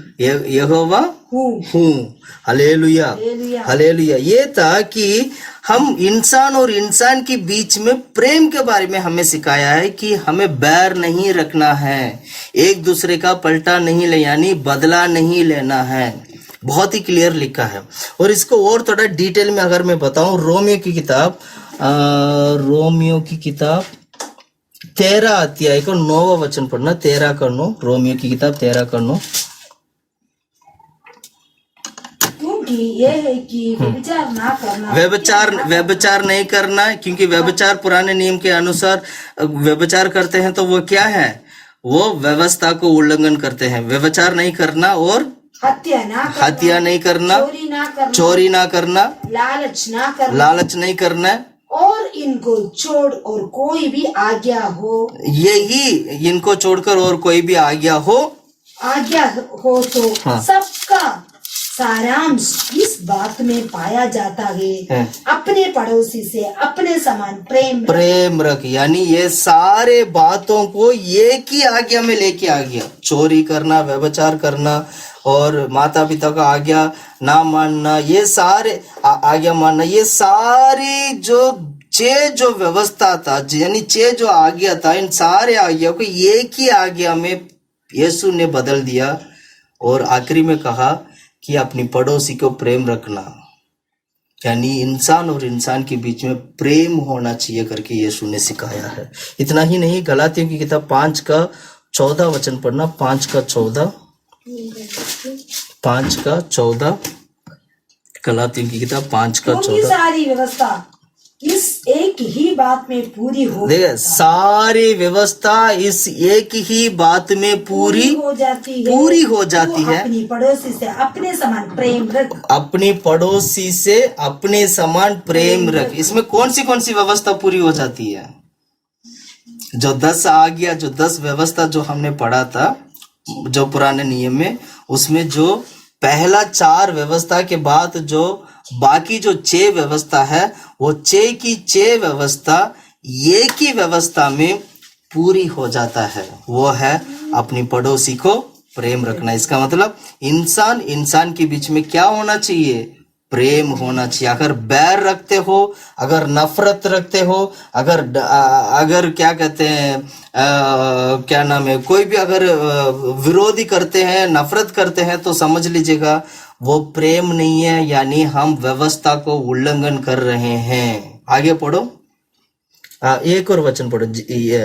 हालेलुया। ये था कि हम इंसान और इंसान के बीच में प्रेम के बारे में हमें सिखाया है कि हमें बैर नहीं रखना है, एक दूसरे का पलटा नहीं ले, यानी बदला नहीं लेना है। बहुत ही क्लियर लिखा है। और इसको और थोड़ा डिटेल में अगर मैं बताऊं, रोमियो की किताब 13 अध्याय का 9वां वचन पढ़ना, 13 का 9, रोमियो की किताब 13 का 9। ये है कि व्यभिचार ना करना, व्यभिचार नहीं करना, क्योंकि व्यभिचार पुराने नियम के अनुसार व्यभिचार करते हैं तो वो क्या है, वो व्यवस्था को उल्लंघन करते हैं। व्यभिचार नहीं करना, और हत्या नहीं करना, चोरी ना करना, लालच नहीं करना, और इनको छोड़ और कोई भी आज्ञा हो, यही इनको छोड़कर और कोई भी आज्ञा हो तो सबका सारांश इस बात में पाया जाता है, अपने पड़ोसी से अपने समान प्रेम रख। यानी ये सारे बातों को एक ही आज्ञा में लेके आ गया। चोरी करना, व्यभिचार करना, और माता पिता का आज्ञा ना मानना, ये सारे आज्ञा मानना, ये सारी जो व्यवस्था था, यानी जो आज्ञा था, इन सारे आज्ञा को एक ही आज्ञा में यीशु ने बदल दिया। और आखिरी में कहा कि अपनी पड़ोसी को प्रेम रखना, यानी इंसान और इंसान के बीच में प्रेम होना चाहिए करके यीशु ने सिखाया है। इतना ही नहीं, गलातियों की किताब 5 का 14 वचन पढ़ना, 5 का 14, गलातियों की किताब 5 का 14। सारी व्यवस्था इस एक ही बात में पूरी हो, सारी व्यवस्था इस एक ही बात में पूरी हो जाती है। अपनी पड़ोसी से अपने समान प्रेम रख। इसमें कौन सी व्यवस्था पूरी हो जाती है? जो 10 आज्ञा, जो 10 व्यवस्था जो हमने पढ़ा था जो पुराने नियम में, उसमें जो पहला 4 व्यवस्था के बाद जो बाकी जो 6 व्यवस्था है, वो 6 की 6 व्यवस्था एक ही व्यवस्था में पूरी हो जाता है। वो है अपनी पड़ोसी को प्रेम रखना। इसका मतलब इंसान के बीच में क्या होना चाहिए? प्रेम होना चाहिए। अगर बैर रखते हो, अगर नफरत रखते हो, अगर क्या कहते हैं, क्या नाम है, कोई भी अगर विरोधी करते हैं, नफरत करते हैं, तो समझ लीजिएगा वो प्रेम नहीं है, यानी हम व्यवस्था को उल्लंघन कर रहे हैं। आगे पढ़ो, एक और वचन पढ़ो,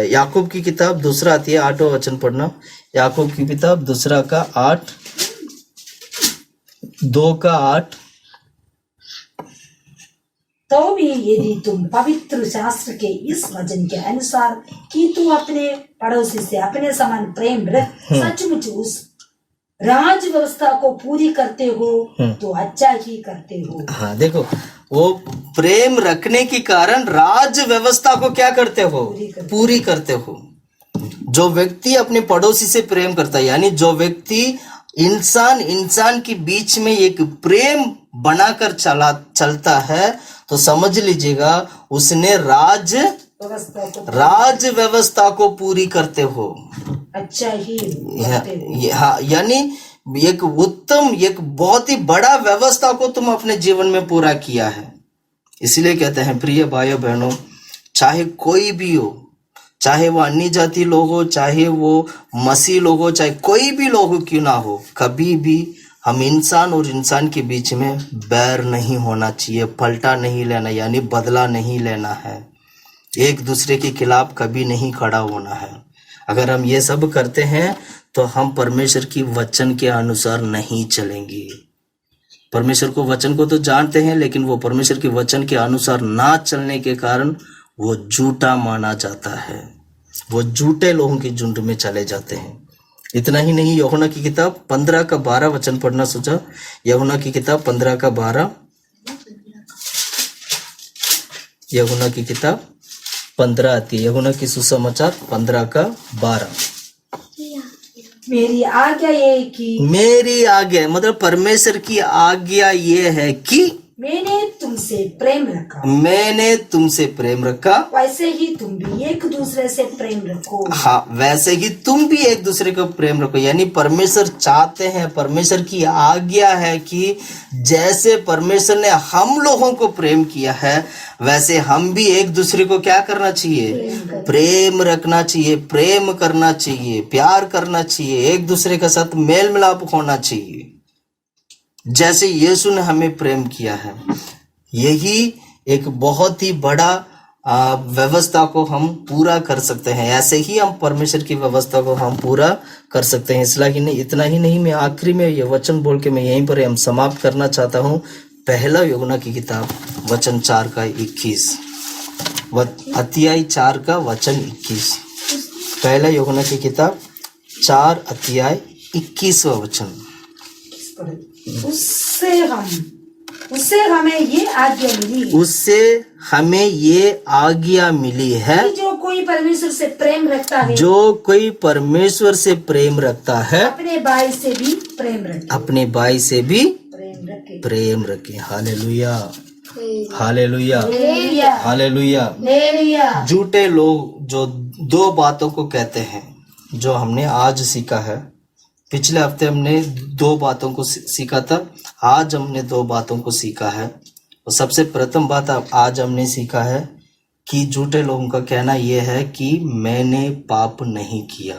याकूब की किताब 2 अध्याय 8वां वचन पढ़ना। याकूब की किताब 2 का 8, 2 का 8। तो भी यदि तुम पवित्र शास्त्र के इस वचन के अनुसार कि तू अपने पड़ोसी से अपने समान प्रेम रख, सचमुच उस राज व्यवस्था को पूरी करते हो तो अच्छा ही करते हो। हाँ, देखो वो प्रेम रखने के कारण राज व्यवस्था को क्या करते हो? पूरी करते हो। जो व्यक्ति अपने पड़ोसी से प्रेम करता है, यानी जो व्यक्ति इंसान के बीच में एक प्रेम बनाकर चलता है, तो समझ लीजिएगा उसने राज व्यवस्था को पूरी करते हो। अच्छा ही हाँ, यानी एक उत्तम, एक बहुत ही बड़ा व्यवस्था को तुम अपने जीवन में पूरा किया है। इसलिए कहते हैं प्रिय भाइयों बहनों, चाहे कोई भी हो, चाहे वो अन्य जाति लोग हो, चाहे वो मसीह लोग हो, चाहे कोई भी लोग क्यों ना हो, कभी भी हम इंसान और इंसान के बीच में बैर नहीं होना चाहिए, पलटा नहीं लेना, यानी बदला नहीं लेना है, एक दूसरे के खिलाफ कभी नहीं खड़ा होना है। अगर हम ये सब करते हैं तो हम परमेश्वर की वचन के अनुसार नहीं चलेंगे। परमेश्वर को वचन को तो जानते हैं, लेकिन वो परमेश्वर के वचन के अनुसार ना चलने के कारण वो झूठा माना जाता है, वो झूठे लोगों के झुंड में चले जाते हैं। इतना ही नहीं, यूहन्ना की किताब 15 का 12 वचन पढ़ना सोचा। यूहन्ना की किताब 15 का 12, यूहन्ना की किताब 15 आती है, यूहन्ना की सुसमाचार 15 का 12। मेरी आज्ञा ये कि, मेरी आज्ञा मतलब परमेश्वर की आज्ञा ये है कि मैंने तुमसे प्रेम रखा, मैंने तुमसे प्रेम रखा, वैसे ही तुम भी एक दूसरे से प्रेम रखो। हाँ, वैसे ही तुम भी एक दूसरे को प्रेम रखो। यानी परमेश्वर चाहते हैं, परमेश्वर की आज्ञा है कि जैसे परमेश्वर ने हम लोगों को प्रेम किया है, वैसे हम भी एक दूसरे को क्या करना चाहिए? प्रेम रखना चाहिए, प्रेम करना चाहिए, प्यार करना चाहिए, एक दूसरे के साथ मेल मिलाप होना चाहिए, जैसे यीशु ने हमें प्रेम किया है। यही एक बहुत ही बड़ा व्यवस्था को हम पूरा कर सकते हैं। ऐसे ही हम परमेश्वर की व्यवस्था को हम पूरा कर सकते हैं। इसलिए इतना ही नहीं, मैं आखिरी में ये वचन बोल के मैं यहीं पर हम समाप्त करना चाहता हूँ। पहला यूहन्ना की किताब वचन 4 का 21, अध्याय 4 का वचन 21। पहला यूहन्ना की किताब 4 अध्याय 21वां वचन। उससे हमें ये आज्ञा मिली, उससे हमें ये आज्ञा मिली है कि जो कोई परमेश्वर से प्रेम रखता है, जो कोई परमेश्वर से प्रेम रखता है, अपने भाई से भी प्रेम रखे, अपने भाई से भी प्रेम रखे। प्रेम रखे। Hallelujah, hallelujah, hallelujah. हालेलुया। झूठे लोग जो दो बातों को कहते हैं, जो हमने आज सीखा है, पिछले हफ्ते हमने 2 बातों को सीखा था, आज हमने 2 बातों को सीखा है। और सबसे प्रथम बात आज हमने सीखा है कि झूठे लोगों का कहना यह है कि मैंने पाप नहीं किया।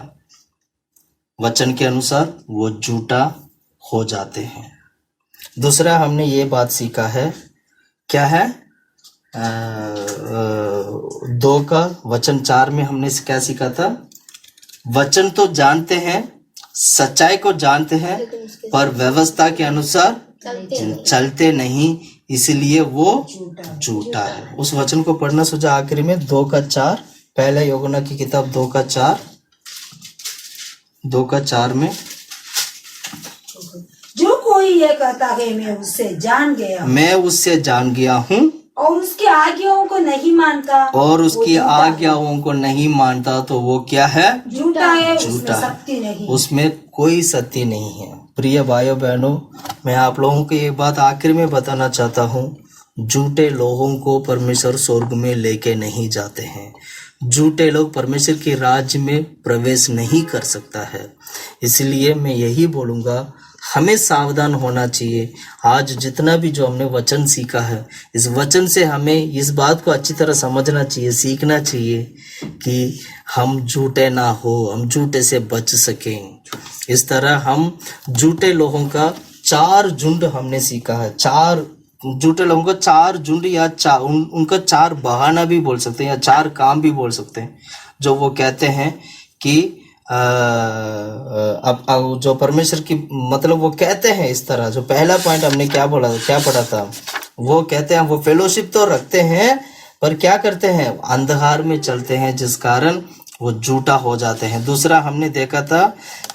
वचन के अनुसार वो झूठा हो जाते हैं। दूसरा हमने ये बात सीखा है, क्या है? 2 का वचन 4 में हमने क्या सीखा था? वचन तो जानते हैं, सच्चाई को जानते हैं, पर व्यवस्था के अनुसार चलते नहीं, इसलिए वो झूठा है। उस वचन को पढ़ना सोचा आखिरी में 2 का 4, पहला यूहन्ना की किताब 2 का 4 में। जो कोई ये कहता है मैं उससे जान गया हूँ और उसकी आज्ञाओं को नहीं मानता, तो वो क्या है? झूठा है, उसमें कोई सत्य नहीं है। प्रिय भाइयों बहनों, मैं आप लोगों को एक बात आखिर में बताना चाहता हूँ, झूठे लोगों को परमेश्वर स्वर्ग में लेके नहीं जाते हैं। झूठे लोग परमेश्वर के राज्य में प्रवेश नहीं कर सकता है। इसलिए मैं यही बोलूँगा, हमें सावधान होना चाहिए। आज जितना भी जो हमने वचन सीखा है, इस वचन से हमें इस बात को अच्छी तरह समझना चाहिए, सीखना चाहिए कि हम झूठे ना हो, हम झूठे से बच सकें। इस तरह हम झूठे लोगों का 4 झुंड हमने सीखा है। 4 झूठे लोगों का 4 झुंड या उनका 4 बहाना भी बोल सकते हैं, या 4 काम भी बोल सकते हैं, जो वो कहते हैं कि अब जो परमेश्वर की मतलब वो कहते हैं इस तरह। जो पहला पॉइंट हमने क्या पढ़ा था, वो कहते हैं वो फेलोशिप तो रखते हैं, पर क्या करते हैं? अंधकार में चलते हैं, जिस कारण वो झूठा हो जाते हैं। दूसरा हमने देखा था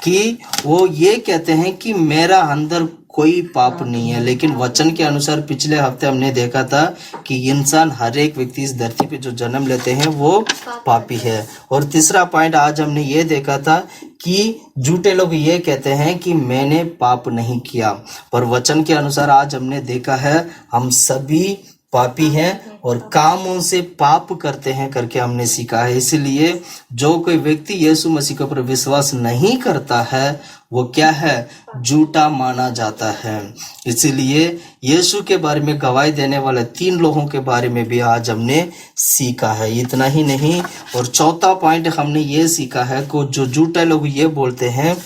कि वो ये कहते हैं कि मेरा अंदर कोई पाप नहीं है। लेकिन वचन के अनुसार पिछले हफ्ते हमने देखा था कि इंसान, हर एक व्यक्ति इस धरती पे जो जन्म लेते हैं वो पापी है। और तीसरा पॉइंट आज हमने ये देखा था कि झूठे लोग ये कहते हैं कि मैंने पाप नहीं किया, पर वचन के अनुसार आज हमने देखा है हम सभी पापी हैं और कामों से पाप करते हैं करके हमने सीखा है। इसलिए जो कोई व्यक्ति यीशु मसीह के ऊपर विश्वास नहीं करता है वो क्या है, झूठा माना जाता है। इसलिए यीशु के बारे में गवाही देने वाले 3 लोगों के बारे में भी आज हमने सीखा है। इतना ही नहीं, और चौथा पॉइंट हमने ये सीखा है कि जो झूठे लोग ये बोलते हैं,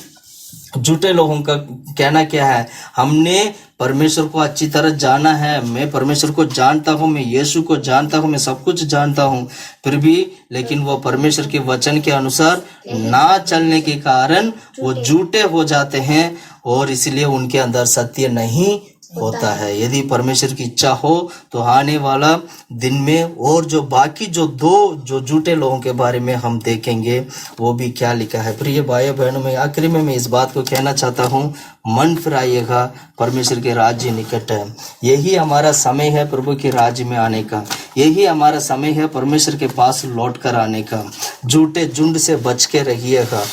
झूठे लोगों का कहना क्या है, हमने परमेश्वर को अच्छी तरह जाना है, मैं परमेश्वर को जानता हूँ, मैं यीशु को जानता हूँ, मैं सब कुछ जानता हूँ, फिर भी लेकिन वो परमेश्वर के वचन के अनुसार ना चलने के कारण वो झूठे हो जाते हैं और इसलिए उनके अंदर सत्य नहीं होता है। यदि परमेश्वर की इच्छा हो तो आने वाला दिन में और जो बाकी जो 2 जो झूठे लोगों के बारे में हम देखेंगे वो भी क्या लिखा है। प्रिय भाई बहनों, में आखिरी में मैं इस बात को कहना चाहता हूँ, मन फिराइएगा, परमेश्वर के राज्य निकट है। यही हमारा समय है प्रभु के राज्य में आने का, यही हमारा समय है परमेश्वर के पास लौट कर आने का। झूठे झुंड से बच के रहिएगा,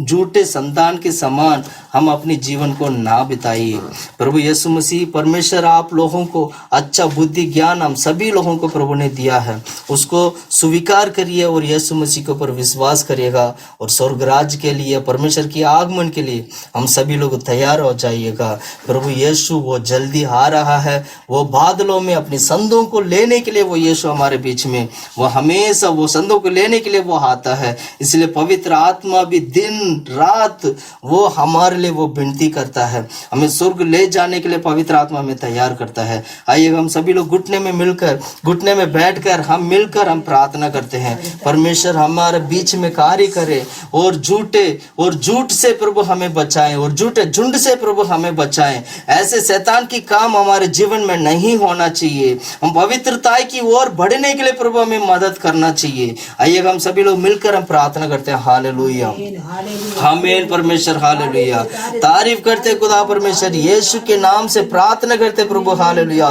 झूठे संतान के समान हम अपने जीवन को ना बिताइए। प्रभु यीशु मसीह परमेश्वर आप लोगों को अच्छा बुद्धि ज्ञान हम सभी लोगों को प्रभु ने दिया है, उसको स्वीकार करिए और यीशु मसीह के ऊपर विश्वास करिएगा और स्वर्ग राज्य के लिए, परमेश्वर के आगमन के लिए हम सभी लोग तैयार हो जाइएगा। प्रभु यीशु वो जल्दी आ रहा है, वो बादलों में अपने संतों को लेने के लिए वो यीशु हमारे बीच में, वो हमेशा वो संतों को लेने के लिए वो आता है। इसलिए पवित्र आत्मा भी दिन रात वो हमारे लिए वो विनती करता है, हमें स्वर्ग ले जाने के लिए पवित्र आत्मा हमें तैयार करता है। आइए हम सभी लोग घुटने में बैठकर हम मिलकर हम प्रार्थना करते हैं, परमेश्वर हमारे बीच में कार्य करे और झूठ से प्रभु हमें बचाएं और झूठे झुंड से प्रभु हमें बचाएं। ऐसे शैतान की काम हमारे जीवन में नहीं होना चाहिए। हम पवित्रता की ओर बढ़ने के लिए प्रभु हमें मदद करना चाहिए। आइए हम सभी लोग मिलकर हम प्रार्थना करते हैं। हालेलुया, आमीन परमेश्वर, हालेलुया। तारीफ करते खुदा परमेश्वर, यीशु के नाम से प्रार्थना करते प्रभु, हालेलुया।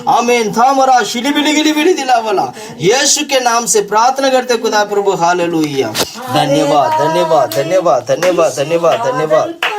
आमीन, थामरा शिलिबिलिगिलिबिलि दिलावला, यीशु के नाम से प्रार्थना करते खुदा प्रभु, हालेलुया। धन्यवाद धन्यवाद धन्यवाद धन्यवाद धन्यवाद धन्यवाद।